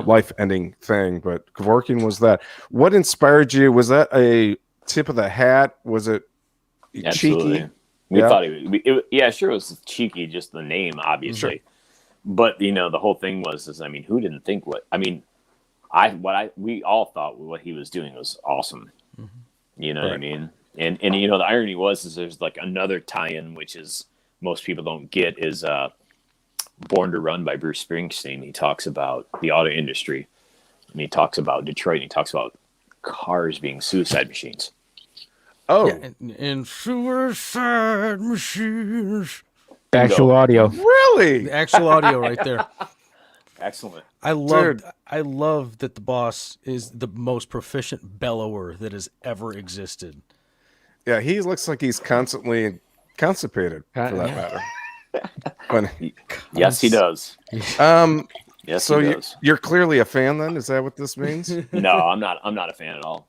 [SPEAKER 2] life-ending thing. But Kevorkian was that. What inspired you? Was that a tip of the hat? Was it
[SPEAKER 3] Absolutely.
[SPEAKER 2] cheeky?
[SPEAKER 3] We
[SPEAKER 2] Yeah.
[SPEAKER 3] thought it was cheeky, just the name, obviously.
[SPEAKER 2] Sure.
[SPEAKER 3] But the whole thing was, who didn't think we all thought what he was doing was awesome. You know what I
[SPEAKER 2] Right.
[SPEAKER 3] mean? And the irony was there's like another tie-in, which is most people don't get, is Born to Run by Bruce Springsteen. He talks about the auto industry And he talks about Detroit, and he talks about cars being suicide machines.
[SPEAKER 2] Oh,
[SPEAKER 1] Yeah, and suicide machines.
[SPEAKER 4] Actual audio.
[SPEAKER 2] really?
[SPEAKER 1] The actual audio right there.
[SPEAKER 3] Excellent.
[SPEAKER 1] I love that the boss is the most proficient bellower that has ever existed.
[SPEAKER 2] Yeah, he looks like he's constantly constipated, for that matter. When,
[SPEAKER 3] Yes, he does. Yes,
[SPEAKER 2] so
[SPEAKER 3] he does.
[SPEAKER 2] you're clearly a fan, then? Is that what this means?
[SPEAKER 3] No, I'm not. I'm not a fan at all.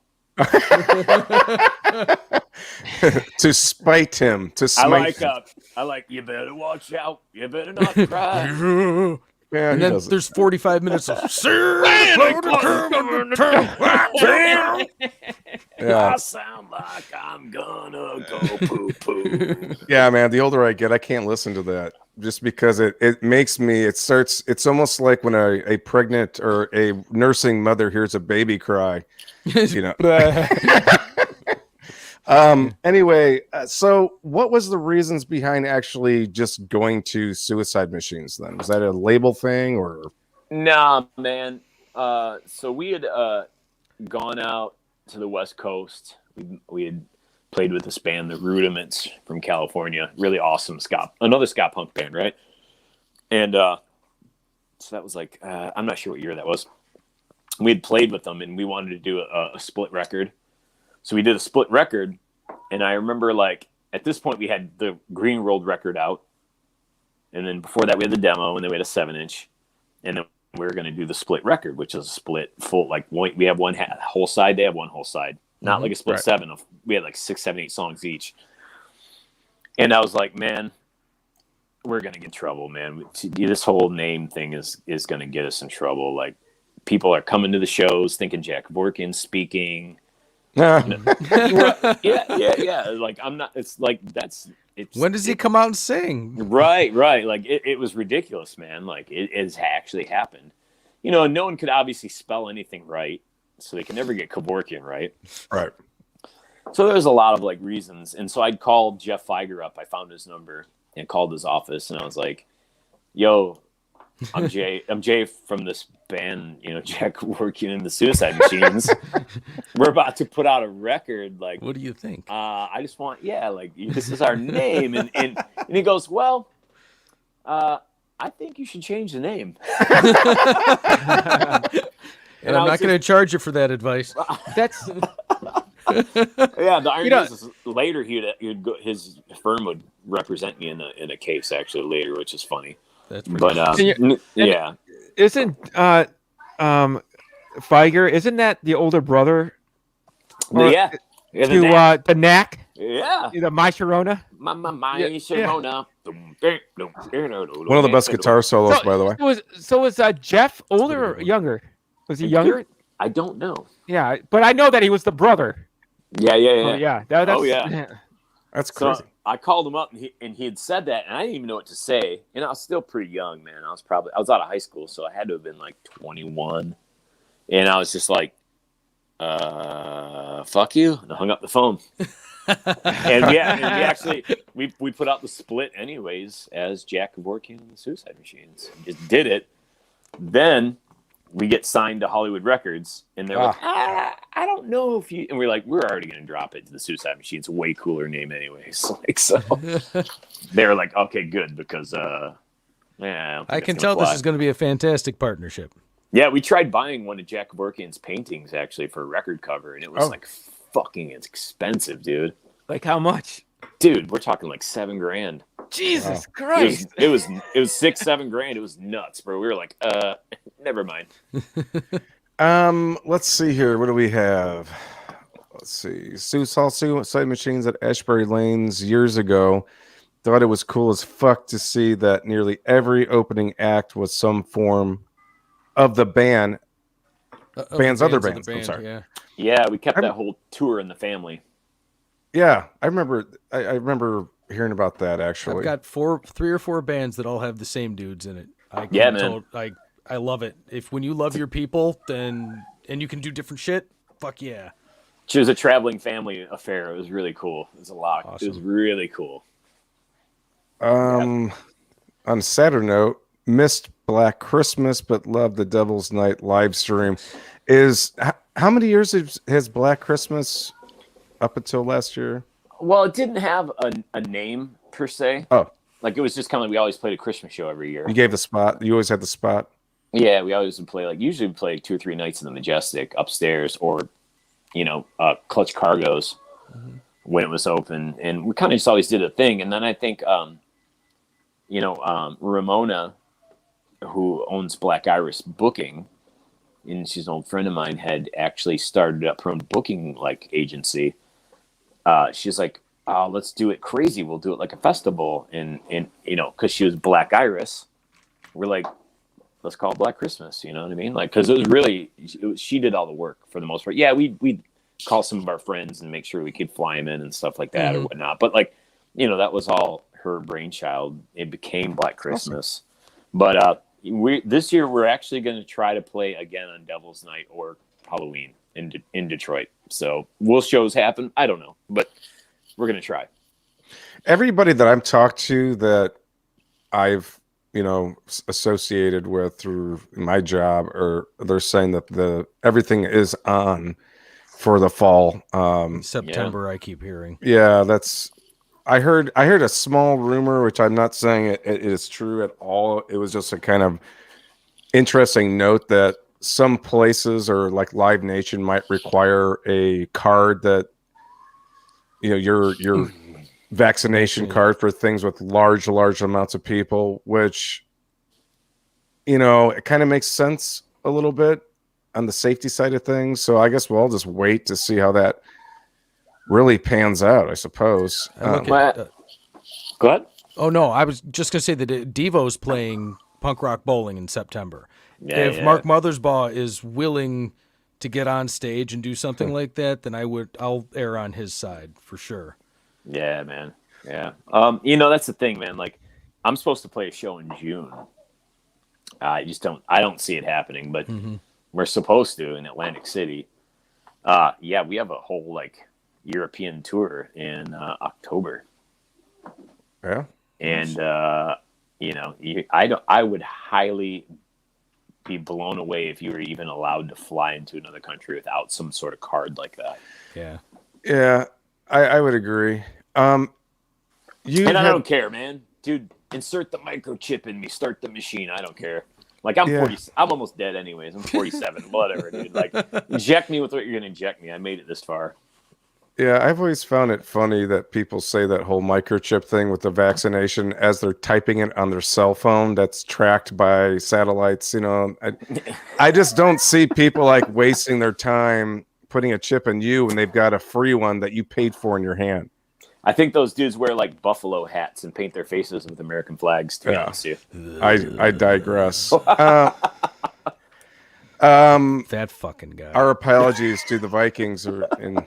[SPEAKER 2] To spite him, to
[SPEAKER 3] I
[SPEAKER 2] smite him.
[SPEAKER 3] like. You better watch out. You better not cry.
[SPEAKER 2] Yeah,
[SPEAKER 1] And
[SPEAKER 2] he
[SPEAKER 1] then
[SPEAKER 2] doesn't.
[SPEAKER 1] there's 45 minutes of
[SPEAKER 2] Yeah.
[SPEAKER 3] I sound like I'm gonna go poo poo.
[SPEAKER 2] Yeah, man. The older I get, I can't listen to that just because it makes me. It's almost like when a pregnant or a nursing mother hears a baby cry. You know. Anyway, so what was the reasons behind actually just going to suicide machines? Then was that a label thing or?
[SPEAKER 3] Nah, man. So we had gone out to the West Coast. We had played with this band, the Rudiments from California. Really awesome another ska punk band, right? And so that was like I'm not sure what year that was. We had played with them, and we wanted to do a split record. So we did a split record, and I remember like at this point we had the Green Rolled record out, and then before that we had the demo, and then we had a 7-inch, and then we were going to do the split record, which is a split full, like we have one whole side, they have one whole side, not like a split 7. We had like 6, 7, 8 songs each, and I was like, man, we're going to get in trouble, man. This whole name thing is going to get us in trouble. Like people are coming to the shows thinking Jack Vorkin's speaking. Yeah. Like I'm not. It's like it's.
[SPEAKER 1] When does he come out and sing?
[SPEAKER 3] Right. Like it was ridiculous, man. Like it has actually happened. You know, no one could obviously spell anything right, so they can never get Kevorkian right.
[SPEAKER 2] Right.
[SPEAKER 3] So there's a lot of like reasons, and so I'd called Jeff Feiger up. I found his number and called his office, and I was like, "Yo, I'm Jay from this band, you know, Jack working in the Suicide Machines. We're about to put out a record. Like,
[SPEAKER 1] what do you think?
[SPEAKER 3] I just want, like this is our name." And he goes, "Well, I think you should change the name."
[SPEAKER 1] And I'm not going to charge you for that advice.
[SPEAKER 4] That's
[SPEAKER 3] yeah. The irony is later he'd go, his firm would represent me in a case actually later, which is funny.
[SPEAKER 1] That's
[SPEAKER 3] but yeah.
[SPEAKER 4] Isn't Feiger? Isn't that the older brother?
[SPEAKER 3] Yeah.
[SPEAKER 4] To the Knack.
[SPEAKER 3] Yeah.
[SPEAKER 4] The My Sharona.
[SPEAKER 3] My Sharona.
[SPEAKER 2] One of the best guitar solos, by the way.
[SPEAKER 4] So was Jeff older or younger? Was he younger?
[SPEAKER 3] I don't know.
[SPEAKER 4] Yeah, but I know that he was the brother.
[SPEAKER 3] Yeah.
[SPEAKER 4] Oh, yeah.
[SPEAKER 2] That's crazy.
[SPEAKER 3] So I called him up, and he had said that, and I didn't even know what to say. And I was still pretty young, man. I was out of high school, so I had to have been like 21. And I was just like, fuck you. And I hung up the phone. and we actually put out the split anyways as Jack Kevorkian and the Suicide Machines. Just did it. Then we get signed to Hollywood Records, and they're like, I don't know if you. And we're like, we're already going to drop it to the Suicide Machines. Way cooler name, anyways. Like, so they were like, okay, good, because I
[SPEAKER 1] can tell this is going to be a fantastic partnership.
[SPEAKER 3] Yeah, we tried buying one of Jack Kevorkian's paintings actually for a record cover, and it was like fucking expensive, dude.
[SPEAKER 4] Like how much?
[SPEAKER 3] Dude, we're talking like $7,000.
[SPEAKER 4] Jesus Christ!
[SPEAKER 3] It was $6-7 grand. It was nuts, bro. We were like, never mind.
[SPEAKER 2] Let's see here. What do we have? Let's see. Saw Suicide Machines at Ashbury Lanes years ago. Thought it was cool as fuck to see that nearly every opening act was some form of the band's other bands. I'm sorry.
[SPEAKER 3] Yeah, we kept that whole tour in the family.
[SPEAKER 2] Yeah, I remember hearing about that actually.
[SPEAKER 1] I've got 3 or 4 bands that all have the same dudes in it.
[SPEAKER 3] Man.
[SPEAKER 1] I love it. When you love your people, and you can do different shit, fuck yeah.
[SPEAKER 3] It was a traveling family affair. It was really cool. It was a lot. Awesome. It was really cool.
[SPEAKER 2] On a sadder note, missed Black Christmas, but love the Devil's Night live stream. How many years has Black Christmas up until last year?
[SPEAKER 3] Well, it didn't have a name per se.
[SPEAKER 2] Oh,
[SPEAKER 3] Like it was just kind of like we always played a Christmas show every year.
[SPEAKER 2] you gave the spot. You always had the spot.
[SPEAKER 3] Yeah, we always would play usually we play 2 or 3 nights in the Majestic upstairs, or Clutch Cargo's when it was open, and we kind of just always did a thing. And then I think Ramona, who owns Black Iris Booking, and she's an old friend of mine, had actually started up her own booking agency. She's like, oh, let's do it crazy. We'll do it like a festival. And because she was Black Iris, we're like, let's call it Black Christmas. You know what I mean? Like, because it was really, she did all the work for the most part. Yeah, we'd call some of our friends and make sure we could fly them in and stuff like that or whatnot. But that was all her brainchild. It became Black Christmas. Awesome. But this year we're actually going to try to play again on Devil's Night or Halloween in Detroit. So will shows happen? I don't know, but we're going to try.
[SPEAKER 2] Everybody that I've talked to that I've associated with through my job, or they're saying that everything is on for the fall.
[SPEAKER 1] September, yeah. I keep hearing.
[SPEAKER 2] Yeah, I heard a small rumor, which I'm not saying it is true at all. It was just a kind of interesting note that some places, or like Live Nation, might require a card that your vaccination card for things with large amounts of people, which it kind of makes sense a little bit on the safety side of things. So I guess we'll all just wait to see how that really pans out, I suppose.
[SPEAKER 3] Go ahead.
[SPEAKER 1] Oh no, I was just gonna say that Devo's playing Punk Rock Bowling in September. If Mark Mothersbaugh is willing to get on stage and do something like that, then I'll err on his side for sure.
[SPEAKER 3] Yeah, man. Yeah. That's the thing, man. Like, I'm supposed to play a show in June. I don't see it happening, but we're supposed to in Atlantic City. We have a whole European tour in October.
[SPEAKER 2] Yeah.
[SPEAKER 3] And I would highly be blown away if you were even allowed to fly into another country without some sort of card like that.
[SPEAKER 1] Yeah.
[SPEAKER 2] Yeah, I would agree. I
[SPEAKER 3] don't care, man. Dude, insert the microchip in me. Start the machine. I don't care. Like, I'm 40. I'm almost dead anyways. I'm 47. Whatever, dude. Like, inject me with what you're going to inject me. I made it this far.
[SPEAKER 2] Yeah, I've always found it funny that people say that whole microchip thing with the vaccination as they're typing it on their cell phone that's tracked by satellites. I just don't see people wasting their time putting a chip in you when they've got a free one that you paid for in your hand.
[SPEAKER 3] I think those dudes wear buffalo hats and paint their faces with American flags, to be honest with you.
[SPEAKER 2] I digress.
[SPEAKER 1] That fucking guy.
[SPEAKER 2] Our apologies to the Vikings.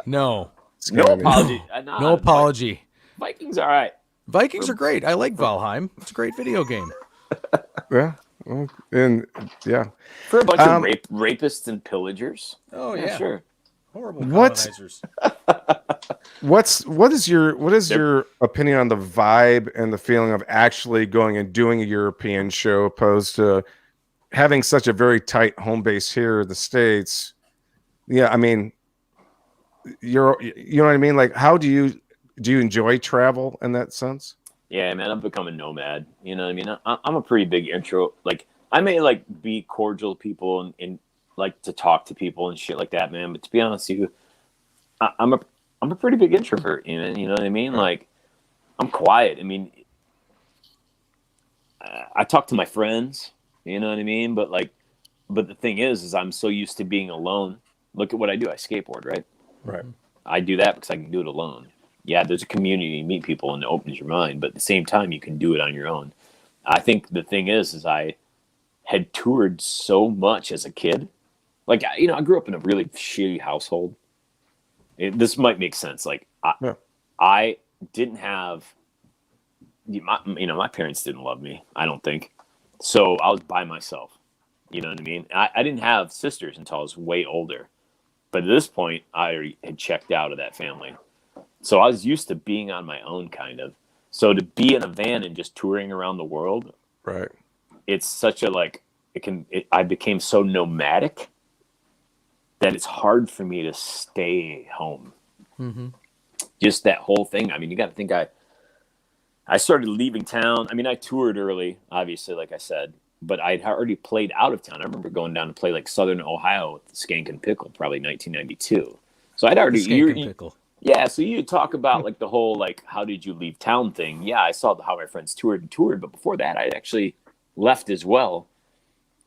[SPEAKER 1] No
[SPEAKER 3] apology.
[SPEAKER 1] No apology.
[SPEAKER 3] Vikings are all right.
[SPEAKER 1] Vikings are great. I like Valheim. It's a great video game.
[SPEAKER 2] Yeah. Well,
[SPEAKER 3] for a bunch of rapists and pillagers.
[SPEAKER 1] Oh yeah,
[SPEAKER 3] sure.
[SPEAKER 1] Horrible colonizers.
[SPEAKER 2] What is your opinion on the vibe and the feeling of actually going and doing a European show opposed to having such a very tight home base here in the States? Yeah, I mean, you know what I mean? Like, how do you enjoy travel in that sense?
[SPEAKER 3] Yeah, man, I've become a nomad. You know what I mean? I'm a pretty big intro. Like, I may be cordial to people and like to talk to people and shit like that, man. But to be honest with you, I'm a pretty big introvert. You know what I mean? Like, I'm quiet. I mean, I talk to my friends. You know what I mean? But the thing is I'm so used to being alone. Look at what I do. I skateboard, right?
[SPEAKER 2] Right.
[SPEAKER 3] I do that because I can do it alone. Yeah, there's a community, you meet people, and it opens your mind. But at the same time, you can do it on your own. I think the thing is I had toured so much as a kid. Like, I grew up in a really shitty household. This might make sense. Like, I didn't have, my parents didn't love me, I don't think. So I was by myself. You know what I mean? I didn't have sisters until I was way older. But at this point, I had checked out of that family. So I was used to being on my own, kind of. So to be in a van and just touring around the world,
[SPEAKER 2] right?
[SPEAKER 3] it's such a like I became so nomadic that it's hard for me to stay home.
[SPEAKER 1] Mm-hmm.
[SPEAKER 3] Just that whole thing. I mean, you got to think I started leaving town. I mean, I toured early, obviously, like I said, but I'd already played out of town. I remember going down to play like Southern Ohio with the Skank and Pickle, probably 1992. So I'd already
[SPEAKER 1] Skank and Pickle.
[SPEAKER 3] Yeah, so you talk about like the whole like how did you leave town thing. Yeah, I saw how my friends toured, but before that, I actually left as well,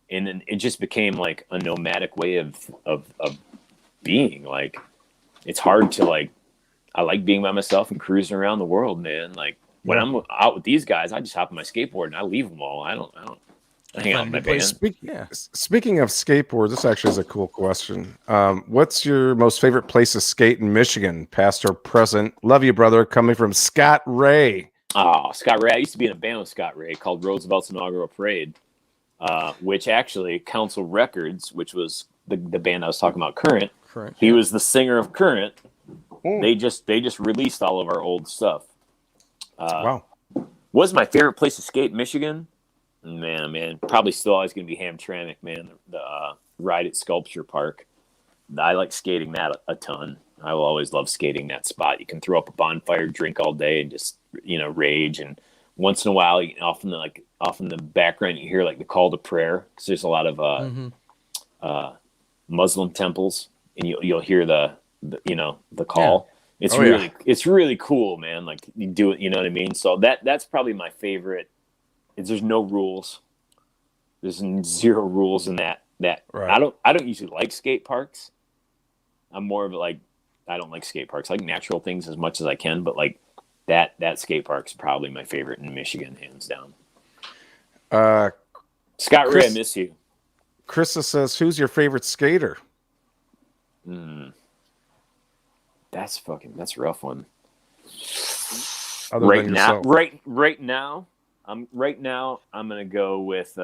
[SPEAKER 3] and then it just became like a nomadic way of being. Like it's hard to like. I like being by myself and cruising around the world, man. Like when I'm out with these guys, I just hop on my skateboard and I leave them all. I don't hang out with my band.
[SPEAKER 2] Speaking of skateboards, this actually is a cool question. What's your most favorite place to skate in Michigan, past or present? Love you, brother. Coming from Scott Ray.
[SPEAKER 3] Oh, Scott Ray. I used to be in a band with Scott Ray called Roosevelt's Inaugural Parade, which actually Council Records, which was the band I was talking about, Current. He was the singer of Current. They just released all of our old stuff.
[SPEAKER 2] Wow.
[SPEAKER 3] What's my favorite place to skate in Michigan? Man, probably still always going to be Hamtramck, man. The ride at Sculpture Park. I like skating that a ton. I will always love skating that spot. You can throw up a bonfire, drink all day, and just rage. And once in a while, off in the background, you hear like the call to prayer because there's a lot of Muslim temples, and you'll hear the call. Yeah. It's really cool, man. Like you do it, you know what I mean? So that's probably my favorite. There's no rules. There's zero rules in that. Right. I don't usually like skate parks. I'm more of like I don't like skate parks. I like natural things as much as I can, but like that skate park's probably my favorite in Michigan, hands down. Scott Ray, I miss you.
[SPEAKER 2] Krista says, "Who's your favorite skater?"
[SPEAKER 3] That's a rough one.
[SPEAKER 2] Other than yourself.
[SPEAKER 3] Right now, I'm gonna go with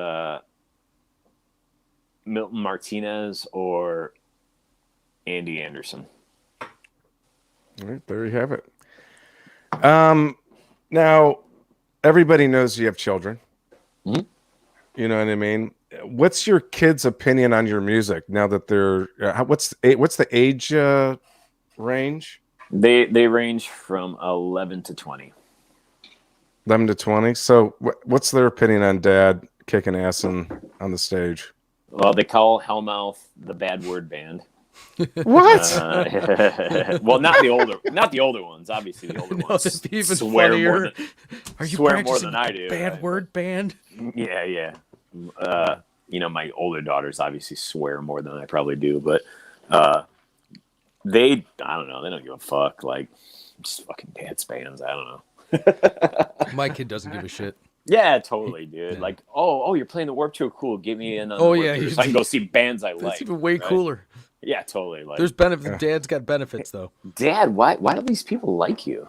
[SPEAKER 3] Milton Martinez or Andy Anderson.
[SPEAKER 2] All right, there you have it. Now everybody knows you have children.
[SPEAKER 3] Mm-hmm.
[SPEAKER 2] You know what I mean? What's your kids' opinion on your music now that they're what's the age range?
[SPEAKER 3] They range from 11 to 20.
[SPEAKER 2] 11 to 20. So what's their opinion on dad kicking ass on the stage?
[SPEAKER 3] Well, they call Hellmouth the bad word band.
[SPEAKER 2] What?
[SPEAKER 3] Well, not the older ones. Obviously, the older ones
[SPEAKER 1] that'd be even
[SPEAKER 3] swear
[SPEAKER 1] funnier.
[SPEAKER 3] more than,
[SPEAKER 1] Are you
[SPEAKER 3] swear more
[SPEAKER 1] practicing
[SPEAKER 3] than I do.
[SPEAKER 1] Bad word band?
[SPEAKER 3] Yeah. My older daughters obviously swear more than I probably do, but I don't know. They don't give a fuck. Like, just fucking dance bands. I don't know.
[SPEAKER 1] My kid doesn't give a shit.
[SPEAKER 3] Yeah, totally, dude.
[SPEAKER 1] Yeah.
[SPEAKER 3] Like, oh, you're playing the Warped Tour. Cool. Give me another.
[SPEAKER 1] Oh yeah,
[SPEAKER 3] so I can go see bands I like.
[SPEAKER 1] That's even way cooler.
[SPEAKER 3] Yeah, totally. Like,
[SPEAKER 1] there's benefits. Dad's got benefits though.
[SPEAKER 3] Dad, why do these people like you?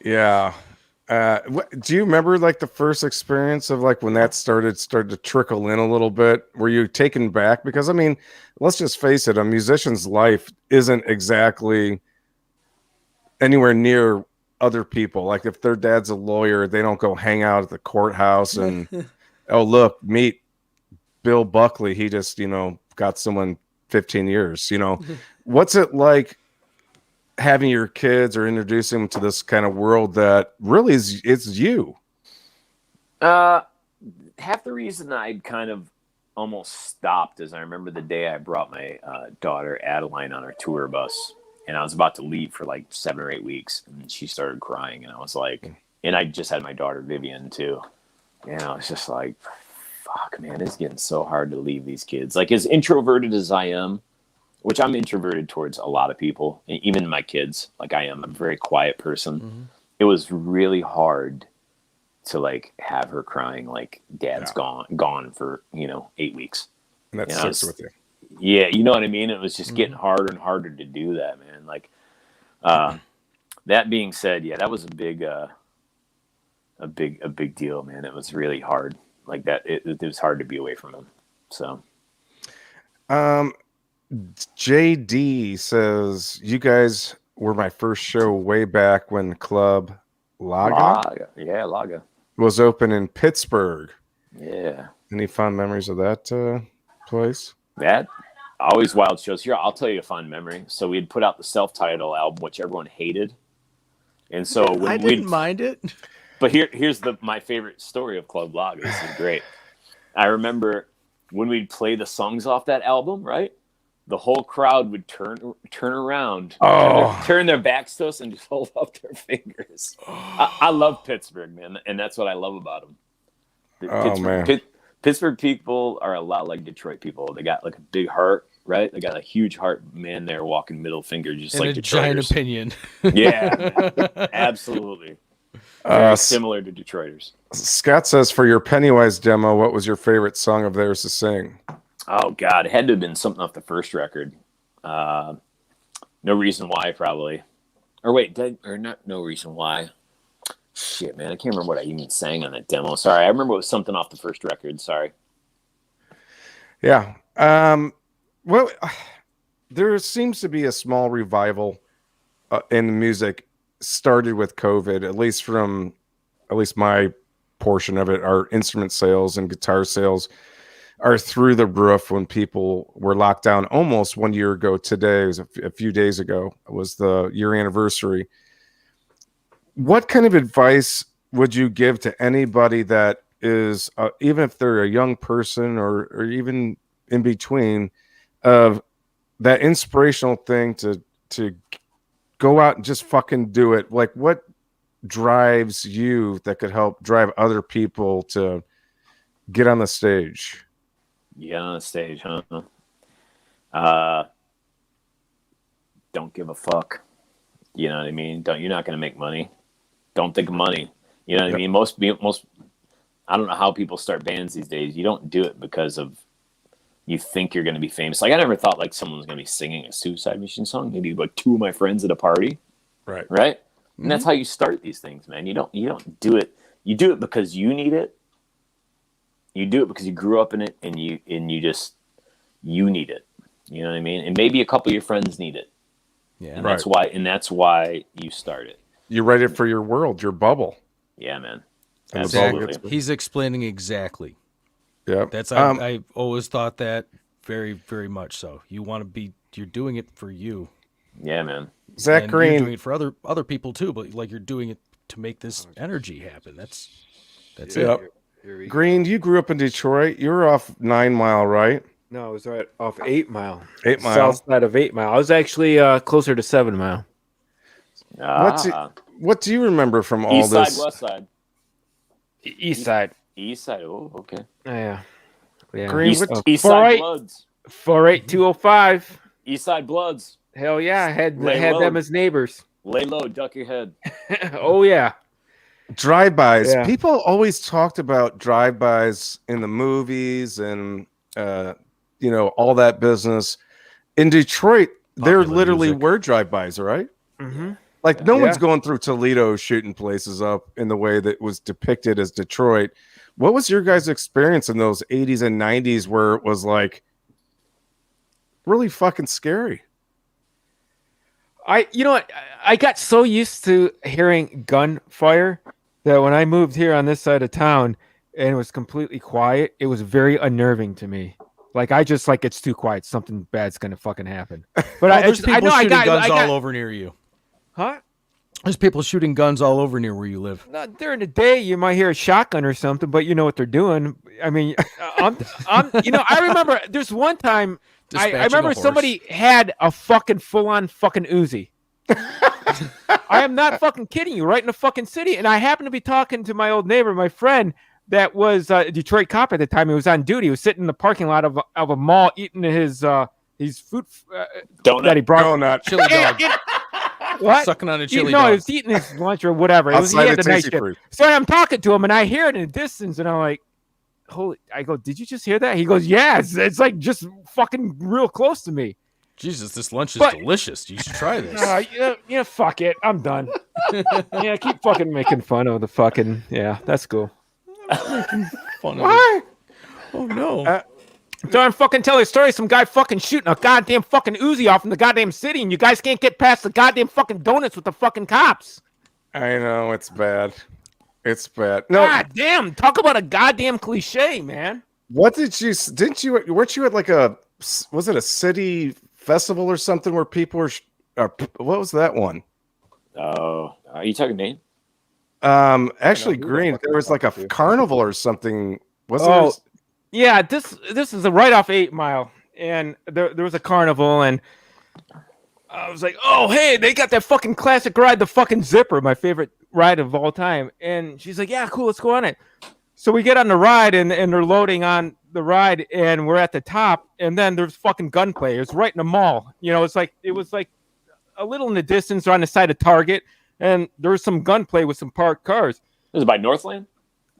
[SPEAKER 2] Yeah. Do you remember like the first experience of like when that started to trickle in a little bit? Were you taken back? Because I mean, let's just face it, a musician's life isn't exactly anywhere near other people. Like if their dad's a lawyer, they don't go hang out at the courthouse and oh look, meet Bill Buckley. He just, got someone 15 years, What's it like having your kids or introducing them to this kind of world that really is you?
[SPEAKER 3] Half the reason I kind of almost stopped is I remember the day I brought my daughter Adeline on our tour bus, and I was about to leave for like 7 or 8 weeks, and she started crying, and I was like, and I just had my daughter Vivian too, and I was just like, fuck, man, it's getting so hard to leave these kids. Like, as introverted as I am, which I'm introverted towards a lot of people, even my kids, like I am a very quiet person. Mm-hmm. It was really hard to like have her crying like dad's gone for 8 weeks.
[SPEAKER 2] And that sticks with you.
[SPEAKER 3] Yeah, you know what I mean? It was just getting harder and harder to do that, man. Like, that being said, yeah, that was a big deal, man. It was really hard. Like that, it was hard to be away from him. So,
[SPEAKER 2] JD says you guys were my first show way back when Club Laga.
[SPEAKER 3] Yeah, Laga.
[SPEAKER 2] was open in Pittsburgh.
[SPEAKER 3] Yeah.
[SPEAKER 2] Any fond memories of that place?
[SPEAKER 3] That always wild shows. Here, I'll tell you a fun memory. So we had put out the self-titled album, which everyone hated, and so when
[SPEAKER 1] I didn't mind it.
[SPEAKER 3] But here's my favorite story of Club Lager. This is great. I remember when we'd play the songs off that album, right? The whole crowd would turn around, turn their backs to us, and just hold up their fingers. I love Pittsburgh, man, and that's what I love about them. Pittsburgh people are a lot like Detroit people. They got like a big heart, right? They got a huge heart, man. They're walking middle finger, just
[SPEAKER 1] and
[SPEAKER 3] like
[SPEAKER 1] a
[SPEAKER 3] Detroiters.
[SPEAKER 1] giant opinion.
[SPEAKER 3] Yeah, man. Absolutely. Very similar to Detroiters.
[SPEAKER 2] Scott says, for your Pennywise demo, what was your favorite song of theirs to sing?
[SPEAKER 3] Oh, God. It had to have been something off the first record. No Reason Why, probably. Or wait, not No Reason Why. Shit, man. I can't remember what I even sang on that demo. Sorry. I remember it was something off the first record. Sorry.
[SPEAKER 2] Yeah. Well, there seems to be a small revival in the music started with COVID, at least my portion of it. Our instrument sales and guitar sales are through the roof when people were locked down almost 1 year ago today. It was a few days ago. It was the year anniversary. What kind of advice would you give to anybody that is, even if they're a young person or even in between, of that inspirational thing to go out and just fucking do it? Like, what drives you that could help drive other people to get on the stage?
[SPEAKER 3] Yeah, on the stage, huh? Don't give a fuck. You know what I mean? You're not going to make money. Don't think of money. You know what I mean? Most, I don't know how people start bands these days. You don't do it because of you think you're going to be famous. Like, I never thought like someone was going to be singing a Suicide Machine song. Maybe like two of my friends at a party.
[SPEAKER 2] Right.
[SPEAKER 3] And that's how you start these things, man. You don't do it. You do it because you need it. You do it because you grew up in it, and you need it. You know what I mean? And maybe a couple of your friends need it.
[SPEAKER 1] Yeah.
[SPEAKER 3] And that's why you start it.
[SPEAKER 2] You're ready for your world, your bubble.
[SPEAKER 3] Yeah, man.
[SPEAKER 2] Absolutely.
[SPEAKER 1] He's explaining exactly.
[SPEAKER 2] Yeah.
[SPEAKER 1] That's I always thought that very, very much so. You're doing it for you.
[SPEAKER 3] Yeah, man.
[SPEAKER 2] Zach
[SPEAKER 1] and
[SPEAKER 2] Green.
[SPEAKER 1] You're doing it for other people too, but like you're doing it to make this energy happen. That's it.
[SPEAKER 2] Green, you grew up in Detroit. You're off 9 Mile, right?
[SPEAKER 4] No, I was right off 8 Mile.
[SPEAKER 2] 8 Mile.
[SPEAKER 4] South side of 8 Mile. I was actually closer to 7 Mile.
[SPEAKER 2] What do you remember from all
[SPEAKER 3] East
[SPEAKER 2] this?
[SPEAKER 3] side, west side.
[SPEAKER 4] East side.
[SPEAKER 3] East side. Oh, okay.
[SPEAKER 4] Yeah.
[SPEAKER 2] Green,
[SPEAKER 3] East side Bloods.
[SPEAKER 4] 48205.
[SPEAKER 3] East side Bloods.
[SPEAKER 4] Hell yeah, I had
[SPEAKER 3] Lay low.
[SPEAKER 4] them as neighbors.
[SPEAKER 3] Lay low, duck your head.
[SPEAKER 4] Oh yeah.
[SPEAKER 2] Drive-bys.
[SPEAKER 4] Yeah.
[SPEAKER 2] People always talked about drive-bys in the movies and all that business. In Detroit, there literally were drive-bys, right?
[SPEAKER 4] Mm-hmm.
[SPEAKER 2] Like no one's going through Toledo shooting places up in the way that was depicted as Detroit. What was your guys' experience in those 80s and 90s where it was like really fucking scary?
[SPEAKER 4] I got so used to hearing gunfire that when I moved here on this side of town and it was completely quiet, it was very unnerving to me. Like it's too quiet. Something bad's gonna fucking happen. But
[SPEAKER 1] there's people shooting guns all over near you.
[SPEAKER 4] Huh?
[SPEAKER 1] There's people shooting guns all over near where you live.
[SPEAKER 4] Not during the day, you might hear a shotgun or something, but you know what they're doing. I mean, I remember there's one time I remember somebody had a fucking full-on fucking Uzi. I am not fucking kidding you, right in the fucking city. And I happened to be talking to my old neighbor, my friend, that was a Detroit cop at the time. He was on duty. He was sitting in the parking lot of a mall eating his food
[SPEAKER 3] donut
[SPEAKER 4] that he brought.
[SPEAKER 2] Donut.
[SPEAKER 1] Chili dog.
[SPEAKER 4] What?
[SPEAKER 1] Sucking on a chili
[SPEAKER 4] No,
[SPEAKER 1] dog.
[SPEAKER 4] he was eating his lunch or whatever. He had the night shift. So I'm talking to him, and I hear it in the distance, and I'm like, "Holy!" I go, "Did you just hear that?" He goes, "Yeah, it's like just fucking real close to me."
[SPEAKER 1] Jesus, this lunch is delicious. You should try this.
[SPEAKER 4] Fuck it. I'm done. Yeah, keep fucking making fun of the fucking. Yeah, that's cool.
[SPEAKER 1] Fun of it. Oh no.
[SPEAKER 4] So I'm fucking telling a story. Some guy fucking shooting a goddamn fucking Uzi off in the goddamn city, and you guys can't get past the goddamn fucking donuts with the fucking cops.
[SPEAKER 2] I know, it's bad. It's bad. No,
[SPEAKER 4] God damn! Talk about a goddamn cliche, man.
[SPEAKER 2] what didn't you? Weren't you at like was it a city festival or something where people were? What was that one?
[SPEAKER 3] Oh, are you talking Nate?
[SPEAKER 2] Actually, Green. There was like a carnival or something. Was there?
[SPEAKER 4] Oh, yeah. This is right off 8 Mile, and there was a carnival, and I was like, oh, hey, they got that fucking classic ride, the fucking Zipper, my favorite ride of all time. And she's like, yeah, cool, let's go on it. So we get on the ride, and they're loading on the ride, and we're at the top, and then there's fucking gunplay. It's right in the mall. You know, it was like a little in the distance, or on the side of Target, and there was some gunplay with some parked cars.
[SPEAKER 3] This is by Northland?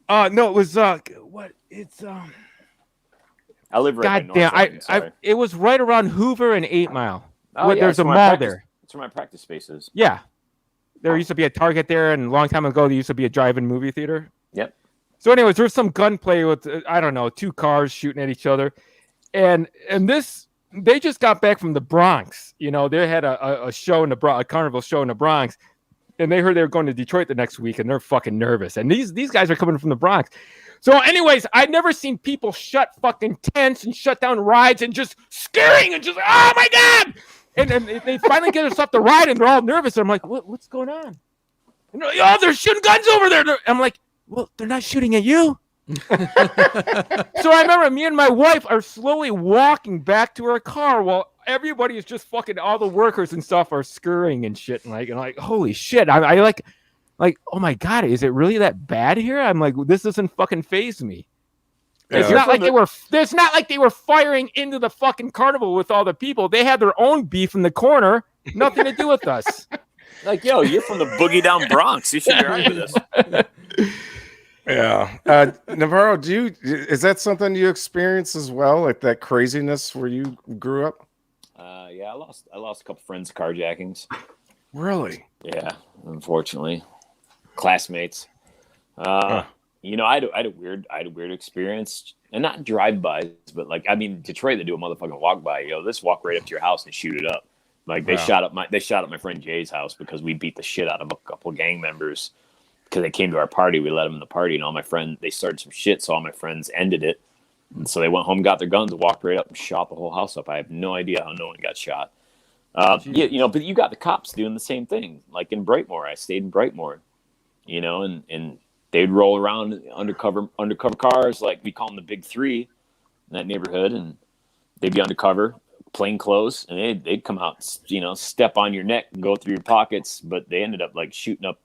[SPEAKER 4] No, it was what? It's
[SPEAKER 3] I live right by Northland.
[SPEAKER 4] it was right around Hoover and 8 Mile.
[SPEAKER 3] Oh, yeah,
[SPEAKER 4] there's a mall there.
[SPEAKER 3] That's where my practice space is.
[SPEAKER 4] Yeah. There used to be a Target there, and a long time ago, there used to be a drive-in movie theater.
[SPEAKER 3] Yep.
[SPEAKER 4] So anyways, there's some gunplay with, I don't know, 2 cars shooting at each other. And they just got back from the Bronx. You know, they had a show in the Bronx, a carnival show in the Bronx. And they heard they were going to Detroit the next week, and they're fucking nervous. And these guys are coming from the Bronx. So anyways, I'd never seen people shut fucking tents and shut down rides and just scaring and just, oh my God! And they finally get us off the ride, and they're all nervous. And I'm like, what's going on? And they're like, oh, they're shooting guns over there. I'm like, well, they're not shooting at you. So I remember me and my wife are slowly walking back to our car while everybody is just fucking, all the workers and stuff are scurrying and shit. And like, holy shit. I like, oh my God, is it really that bad here? I'm like, this doesn't fucking faze me. It's not like they were firing into the fucking carnival with all the people. They had their own beef in the corner. Nothing to do with us.
[SPEAKER 3] Like, yo, you're from the boogie down Bronx. You should be right with us.
[SPEAKER 2] Yeah. Navarro, is that something you experience as well? Like that craziness where you grew up?
[SPEAKER 3] Yeah, I lost a couple friends to carjackings.
[SPEAKER 2] Really?
[SPEAKER 3] Yeah, unfortunately. Classmates. You know, I had a weird experience, and not drive-bys, but like, I mean, Detroit, they do a motherfucking walk-by. Yo, this walk right up to your house and shoot it up. Like they shot up my friend Jay's house because we beat the shit out of a couple of gang members because they came to our party. We let them in the party, and they started some shit, so all my friends ended it. And so they went home, got their guns, walked right up, and shot the whole house up. I have no idea how no one got shot. Yeah, you know, but you got the cops doing the same thing. Like in Brightmoor, I stayed in Brightmoor, you know, and they'd roll around undercover cars, like we call them the Big Three in that neighborhood, and they'd be undercover, plain clothes, and they'd come out, you know, step on your neck and go through your pockets. But they ended up like shooting up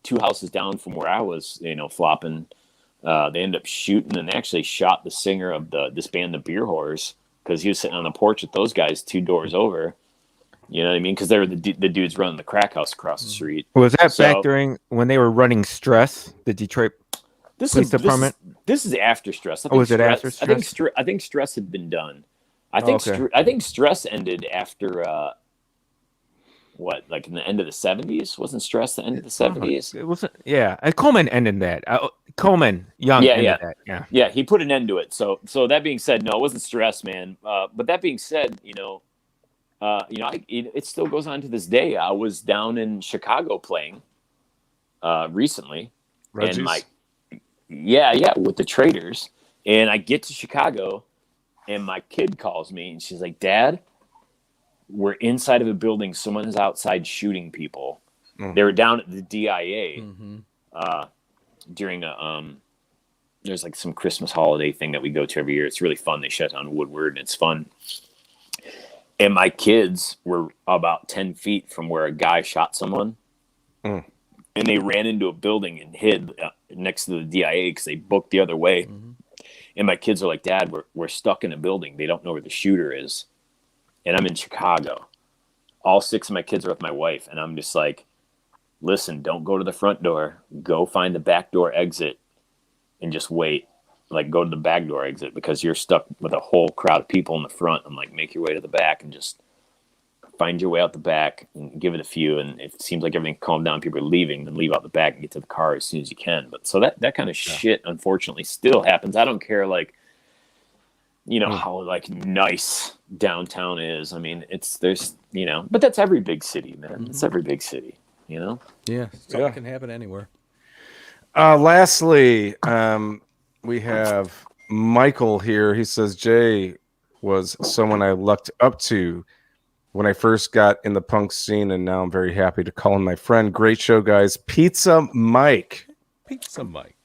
[SPEAKER 3] 2 houses down from where I was, you know, flopping. They ended up shooting, and they actually shot the singer of this band, the Beer Whores, because he was sitting on the porch with those guys 2 doors over. You know what I mean? Because they were the dudes running the crack house across the street.
[SPEAKER 4] Was that back during when they were running Stress, the Detroit Police Department?
[SPEAKER 3] This is after Stress.
[SPEAKER 4] Was it after Stress?
[SPEAKER 3] I think Stress had been done. I think Stress ended after like in the end of the 70s? Wasn't Stress the end of the 70s?
[SPEAKER 4] It wasn't. Yeah, Coleman ended that. Coleman Young ended that. Yeah,
[SPEAKER 3] he put an end to it. So that being said, no, it wasn't Stress, man. But that being said, you know, it still goes on to this day. I was down in Chicago playing recently,
[SPEAKER 2] Reggie's?
[SPEAKER 3] and with the Traders, and I get to Chicago, and my kid calls me, and she's like, "Dad, we're inside of a building. Someone is outside shooting people." Mm-hmm. They were down at the DIA during there's like some Christmas holiday thing that we go to every year. It's really fun. They shut down Woodward, and it's fun. And my kids were about 10 feet from where a guy shot someone. And they ran into a building and hid next to the DIA because they booked the other way. Mm-hmm. And my kids are like, "Dad, we're stuck in a building. They don't know where the shooter is." And I'm in Chicago. All 6 of my kids are with my wife. And I'm just like, "Listen, don't go to the front door. Go find the back door exit and just wait. Like, go to the back door exit because you're stuck with a whole crowd of people in the front." I'm like, "Make your way to the back and just find your way out the back and give it a few. And if it seems like everything calmed down, people are leaving, then leave out the back and get to the car as soon as you can." But so that kind of shit, unfortunately, still happens. I don't care, like, you know, how like nice downtown is. I mean, there's, you know, but that's every big city, man. It's every big city, you know?
[SPEAKER 1] Yeah. Something can happen anywhere.
[SPEAKER 2] Lastly, we have Michael here. He says Jay was someone I looked up to when I first got in the punk scene, and now I'm very happy to call him my friend. Great show, guys. Pizza Mike.
[SPEAKER 1] Pizza Mike.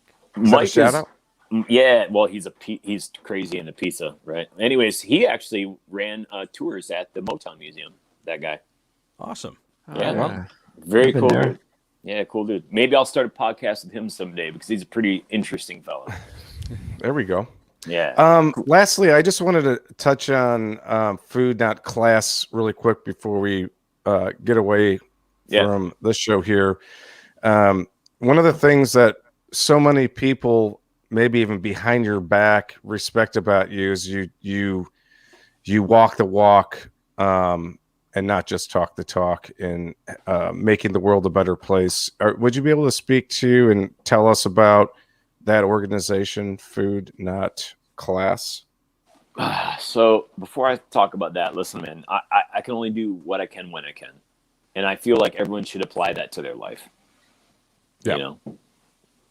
[SPEAKER 2] Is that a shout out?
[SPEAKER 3] Yeah, well, he's crazy into pizza, right? Anyways, he actually ran tours at the Motown Museum. That guy.
[SPEAKER 1] Awesome.
[SPEAKER 3] Yeah,
[SPEAKER 4] Yeah.
[SPEAKER 3] very
[SPEAKER 4] I've been
[SPEAKER 3] cool
[SPEAKER 4] there.
[SPEAKER 3] dude. Yeah, cool dude. Maybe I'll start a podcast with him someday because he's a pretty interesting fellow.
[SPEAKER 2] There we go.
[SPEAKER 3] Yeah.
[SPEAKER 2] Lastly, I just wanted to touch on food, not class, really quick before we get away from the show here. One of the things that so many people, maybe even behind your back, respect about you is you walk the walk, and not just talk the talk in making the world a better place. Would you be able to speak to and tell us about that organization, Food Not Class?
[SPEAKER 3] So before I talk about that, listen, man, I can only do what I can when I can. And I feel like everyone should apply that to their life.
[SPEAKER 2] Yeah.
[SPEAKER 3] You know,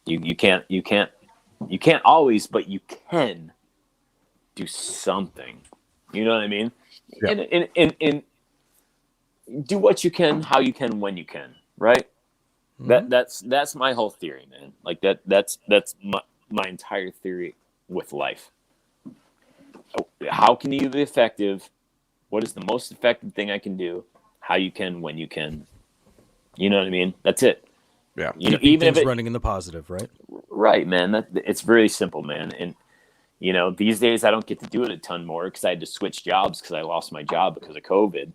[SPEAKER 3] you can't always, but you can do something. You know what I mean?
[SPEAKER 2] Yeah.
[SPEAKER 3] And do what you can, how you can, when you can, right?
[SPEAKER 1] Mm-hmm.
[SPEAKER 3] That's my whole theory, man. Like that's my entire theory with life. How can you be effective? What is the most effective thing I can do? How you can, when you can. You know what I mean? That's it.
[SPEAKER 2] Yeah.
[SPEAKER 3] You know,
[SPEAKER 1] Keeping
[SPEAKER 3] even if
[SPEAKER 1] things
[SPEAKER 3] it,
[SPEAKER 1] running in the positive, right?
[SPEAKER 3] right, man. It's very simple, man. And you know, these days I don't get to do it a ton more because I had to switch jobs because I lost my job because of COVID.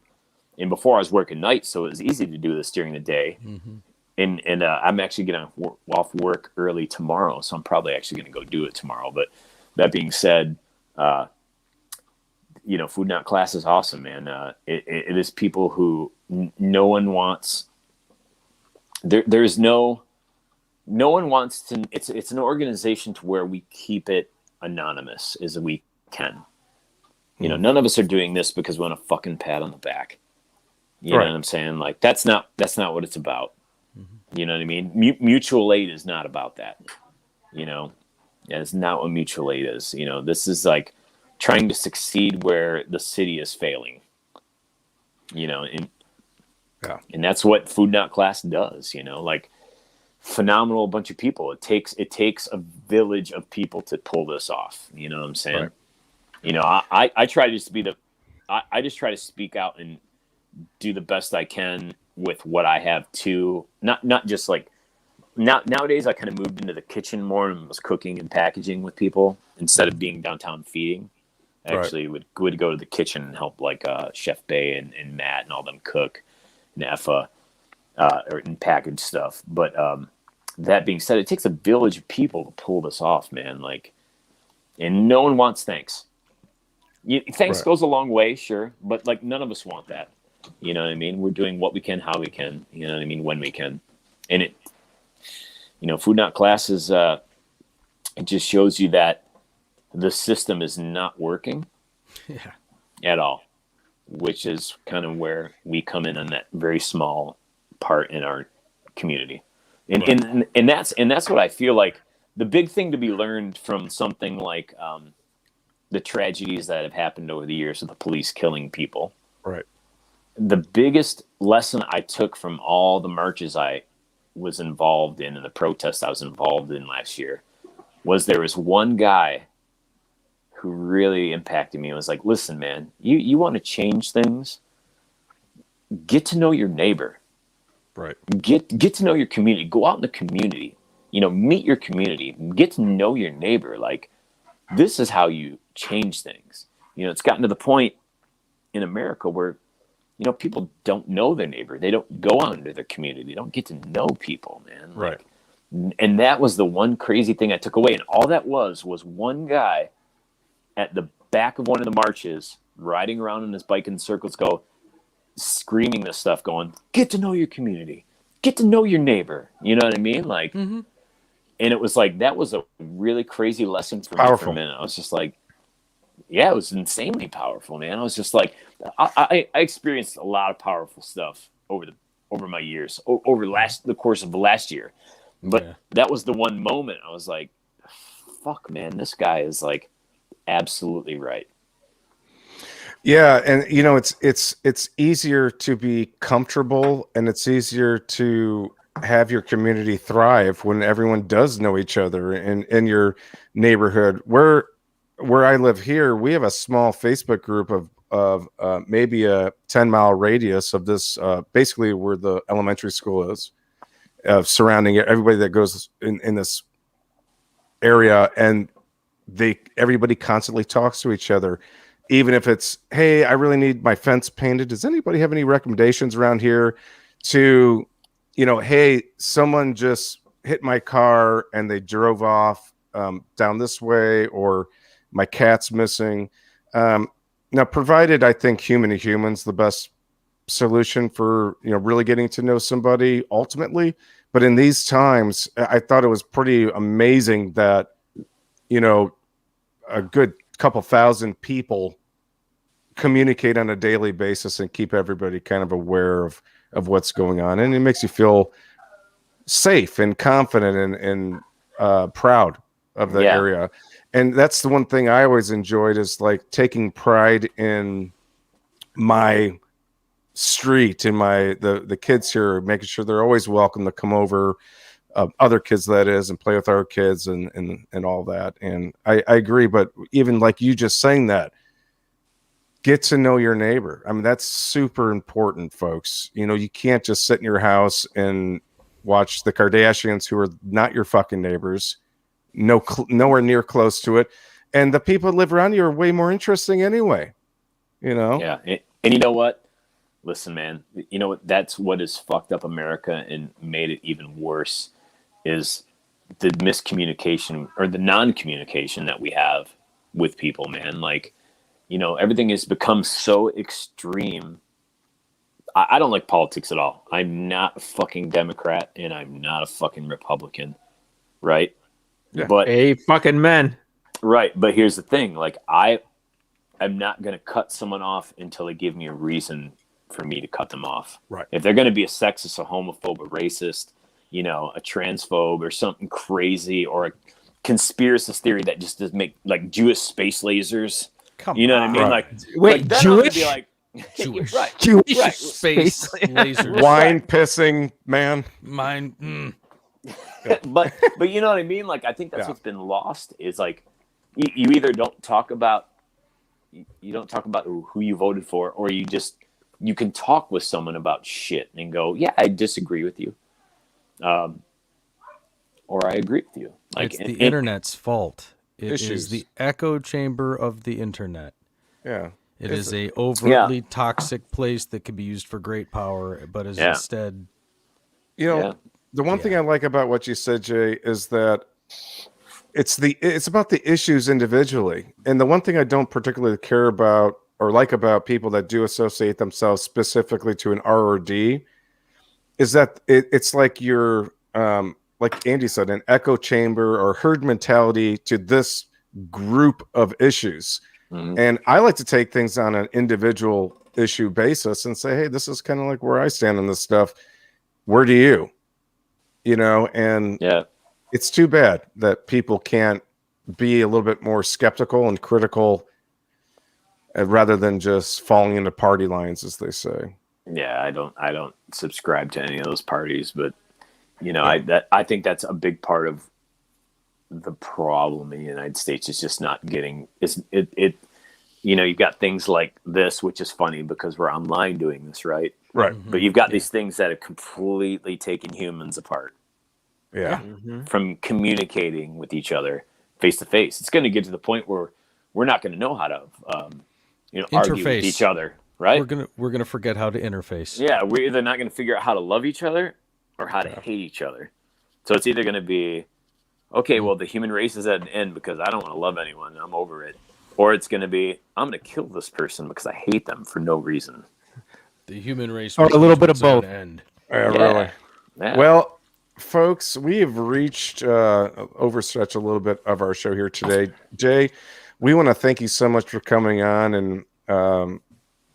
[SPEAKER 3] And before I was working nights, so it was easy to do this during the day. Mm-hmm. And I'm actually going to off work early tomorrow, so I'm probably actually going to go do it tomorrow. But that being said, you know, Food Not Class is awesome, man. It is people who no one wants. There's no one wants to. It's an organization to where we keep it anonymous as we can. You know, none of us are doing this because we want a fucking pat on the back. You know what I'm saying? Like that's not what it's about. You know what I mean? Mutual aid is not about that. You know, that's not what mutual aid is. You know, this is like trying to succeed where the city is failing. You know, and that's what Food Not Class does. You know, like phenomenal bunch of people. It takes a village of people to pull this off. You know what I'm saying?
[SPEAKER 2] Right.
[SPEAKER 3] You know, I try to just I just try to speak out and do the best I can with what I have too. Not just like nowadays I kind of moved into the kitchen more and was cooking and packaging with people instead of being downtown feeding. I actually would go to the kitchen and help like Chef Bay and Matt and all them cook and Effa and package stuff. But that being said, it takes a village of people to pull this off, man. Like, and no one wants thanks. Thanks goes a long way, sure, but like none of us want that. You know what I mean? We're doing what we can, how we can. You know what I mean? When we can, and it, you know, Food Not Class is it just shows you that the system is not working, at all, which is kind of where we come in on that very small part in our community, and that's what I feel like the big thing to be learned from something like the tragedies that have happened over the years of the police killing people.
[SPEAKER 2] Right.
[SPEAKER 3] The biggest lesson I took from all the marches I was involved in and the protests I was involved in last year was there was one guy who really impacted me. It was like, listen, man, you want to change things? Get to know your neighbor.
[SPEAKER 2] Right.
[SPEAKER 3] Get to know your community. Go out in the community. You know, meet your community. Get to know your neighbor. Like, this is how you change things. You know, it's gotten to the point in America where, you know, people don't know their neighbor. They don't go out into their community. They don't get to know people, man.
[SPEAKER 2] Right.
[SPEAKER 3] And that was the one crazy thing I took away. And all that was one guy at the back of one of the marches riding around on his bike in circles screaming this stuff going, get to know your community. Get to know your neighbor. You know what I mean? Like, and it was like, that was a really crazy lesson for me for a minute. I was just like, yeah, it was insanely powerful, man. I was just like, I experienced a lot of powerful stuff over my years, over the course of the last year. But that was the one moment I was like, fuck, man, this guy is like absolutely right.
[SPEAKER 2] Yeah, and you know, it's easier to be comfortable, and it's easier to have your community thrive when everyone does know each other in your neighborhood. Where I live here, we have a small Facebook group of maybe a 10-mile radius of this, basically where the elementary school is, surrounding it, everybody that goes in this area, and everybody constantly talks to each other. Even if it's, hey, I really need my fence painted. Does anybody have any recommendations around here? To, you know, hey, someone just hit my car and they drove off down this way, or my cat's missing. Now, provided I think human to human's the best solution for, you know, really getting to know somebody ultimately. But in these times, I thought it was pretty amazing that, you know, a good couple thousand people communicate on a daily basis and keep everybody kind of aware of what's going on, and it makes you feel safe and confident and proud of the area. And that's the one thing I always enjoyed, is like taking pride in my street and the kids here, making sure they're always welcome to come over, other kids that is, and play with our kids and all that. And I agree, but even like you just saying that, get to know your neighbor. I mean, that's super important, folks. You know, you can't just sit in your house and watch the Kardashians, who are not your fucking neighbors, nowhere near close to it. And the people that live around you are way more interesting anyway, you know?
[SPEAKER 3] Yeah. And you know what? Listen, man, you know what? That's what has fucked up America and made it even worse, is the miscommunication or the non-communication that we have with people, man. Like, you know, everything has become so extreme. I don't like politics at all. I'm not a fucking Democrat, and I'm not a fucking Republican, right?
[SPEAKER 2] Yeah.
[SPEAKER 3] But
[SPEAKER 4] hey, fucking men.
[SPEAKER 3] Right, but here's the thing: like, I'm not going to cut someone off until they give me a reason for me to cut them off.
[SPEAKER 2] Right.
[SPEAKER 3] If they're going to be a sexist, a homophobe, a racist, you know, a transphobe, or something crazy, or a conspiracist theory that just doesn't make, like, Jewish space lasers. You know what I mean?
[SPEAKER 2] Right.
[SPEAKER 3] Like,
[SPEAKER 4] Wait,
[SPEAKER 3] like, then
[SPEAKER 4] Jewish?
[SPEAKER 3] Be like,
[SPEAKER 1] Jewish.
[SPEAKER 3] right?
[SPEAKER 4] Jewish
[SPEAKER 3] Right.
[SPEAKER 1] Space lasers.
[SPEAKER 2] Wine pissing man.
[SPEAKER 1] Mine.
[SPEAKER 3] but you know what I mean? Like, I think that's what's been lost, is like, you either don't talk about who you voted for, or you can talk with someone about shit and go, yeah, I disagree with you, or I agree with you. Like,
[SPEAKER 1] it's the internet's fault. It is
[SPEAKER 2] Issues.
[SPEAKER 1] the echo chamber of the internet.
[SPEAKER 2] Yeah.
[SPEAKER 1] It is a overtly toxic place that can be used for great power, but is instead.
[SPEAKER 2] You know, the one thing I like about what you said, Jay, is that it's about the issues individually. And the one thing I don't particularly care about or like about people that do associate themselves specifically to an R or D is that it's like you're, like Andy said, an echo chamber or herd mentality to this group of issues. Mm-hmm. And I like to take things on an individual issue basis and say, hey, this is kind of like where I stand on this stuff. Where do you? You know, and it's too bad that people can't be a little bit more skeptical and critical rather than just falling into party lines, as they say.
[SPEAKER 3] Yeah, I don't subscribe to any of those parties, but you know, I think that's a big part of the problem in the United States, is just not getting it. You know, you've got things like this, which is funny because we're online doing this, right?
[SPEAKER 2] Right.
[SPEAKER 3] Mm-hmm. But you've got these things that have completely taken humans apart.
[SPEAKER 2] Yeah.
[SPEAKER 3] Mm-hmm. From communicating with each other face to face. It's going to get to the point where we're not going to know how to, argue with each other, right?
[SPEAKER 1] We're gonna forget how to interface.
[SPEAKER 3] Yeah, we're either not going to figure out how to love each other or how to hate each other. So it's either going to be, okay, well, the human race is at an end because I don't want to love anyone. I'm over it. Or it's going to be, I'm going to kill this person because I hate them for no reason.
[SPEAKER 1] The human race,
[SPEAKER 4] or a little bit of both.
[SPEAKER 1] End.
[SPEAKER 2] Really. Yeah. Well, folks, we have reached overstretch a little bit of our show here today. Jay, we want to thank you so much for coming on, and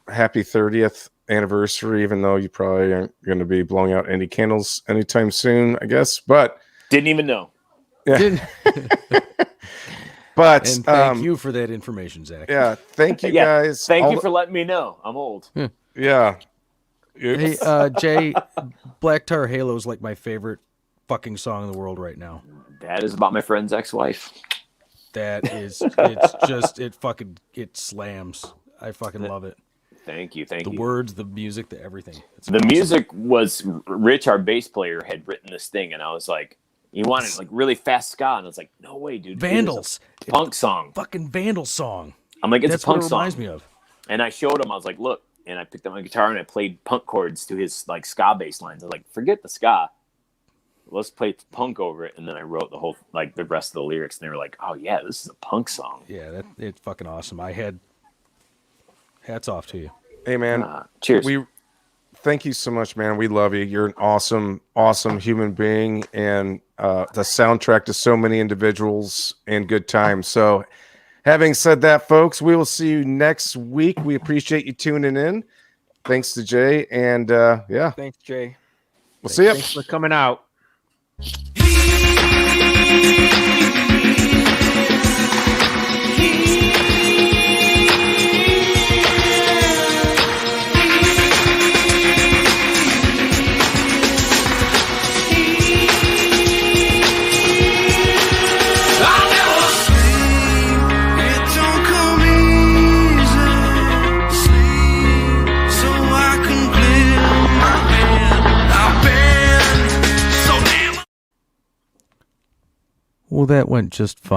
[SPEAKER 2] happy 30th anniversary, even though you probably aren't going to be blowing out any candles anytime soon, I guess. But
[SPEAKER 3] Didn't even know.
[SPEAKER 2] Yeah. But
[SPEAKER 1] And thank you for that information, Zach.
[SPEAKER 2] Yeah, thank you
[SPEAKER 3] Yeah,
[SPEAKER 2] guys.
[SPEAKER 3] Thank you for letting me know. I'm old.
[SPEAKER 2] Yeah.
[SPEAKER 1] Hey, Jay, Black Tar Halo is like my favorite fucking song in the world right now.
[SPEAKER 3] That is about my friend's ex-wife.
[SPEAKER 1] That is, it's just, it slams. I fucking love it.
[SPEAKER 3] Thank you.
[SPEAKER 1] The words, the music, the everything. It's
[SPEAKER 3] The
[SPEAKER 1] awesome.
[SPEAKER 3] music was Rich, our bass player, had written this thing, and I was like, he wanted like really fast ska, and I was like, no way, dude.
[SPEAKER 1] Vandals.
[SPEAKER 3] It's a punk song.
[SPEAKER 1] Fucking Vandal song.
[SPEAKER 3] I'm like, it's
[SPEAKER 1] That's
[SPEAKER 3] a punk
[SPEAKER 1] what it
[SPEAKER 3] song.
[SPEAKER 1] reminds me of.
[SPEAKER 3] And I showed him, I was like, look, and I picked up my guitar and I played punk chords to his like ska bass lines. I was like, forget the ska. Let's play punk over it. And then I wrote the whole, like the rest of the lyrics, and they were like, oh yeah, this is a punk song.
[SPEAKER 1] Yeah, it's fucking awesome. Hats off to you.
[SPEAKER 2] Hey, man.
[SPEAKER 3] Cheers.
[SPEAKER 2] Thank you so much, man. We love you. You're an awesome, awesome human being, and the soundtrack to so many individuals and good times. So, having said that, folks, we will see you next week. We appreciate you tuning in. Thanks to Jay, and yeah,
[SPEAKER 4] Thanks, Jay.
[SPEAKER 2] we'll see you.
[SPEAKER 4] Thanks for coming out.
[SPEAKER 1] Well, that went just fine.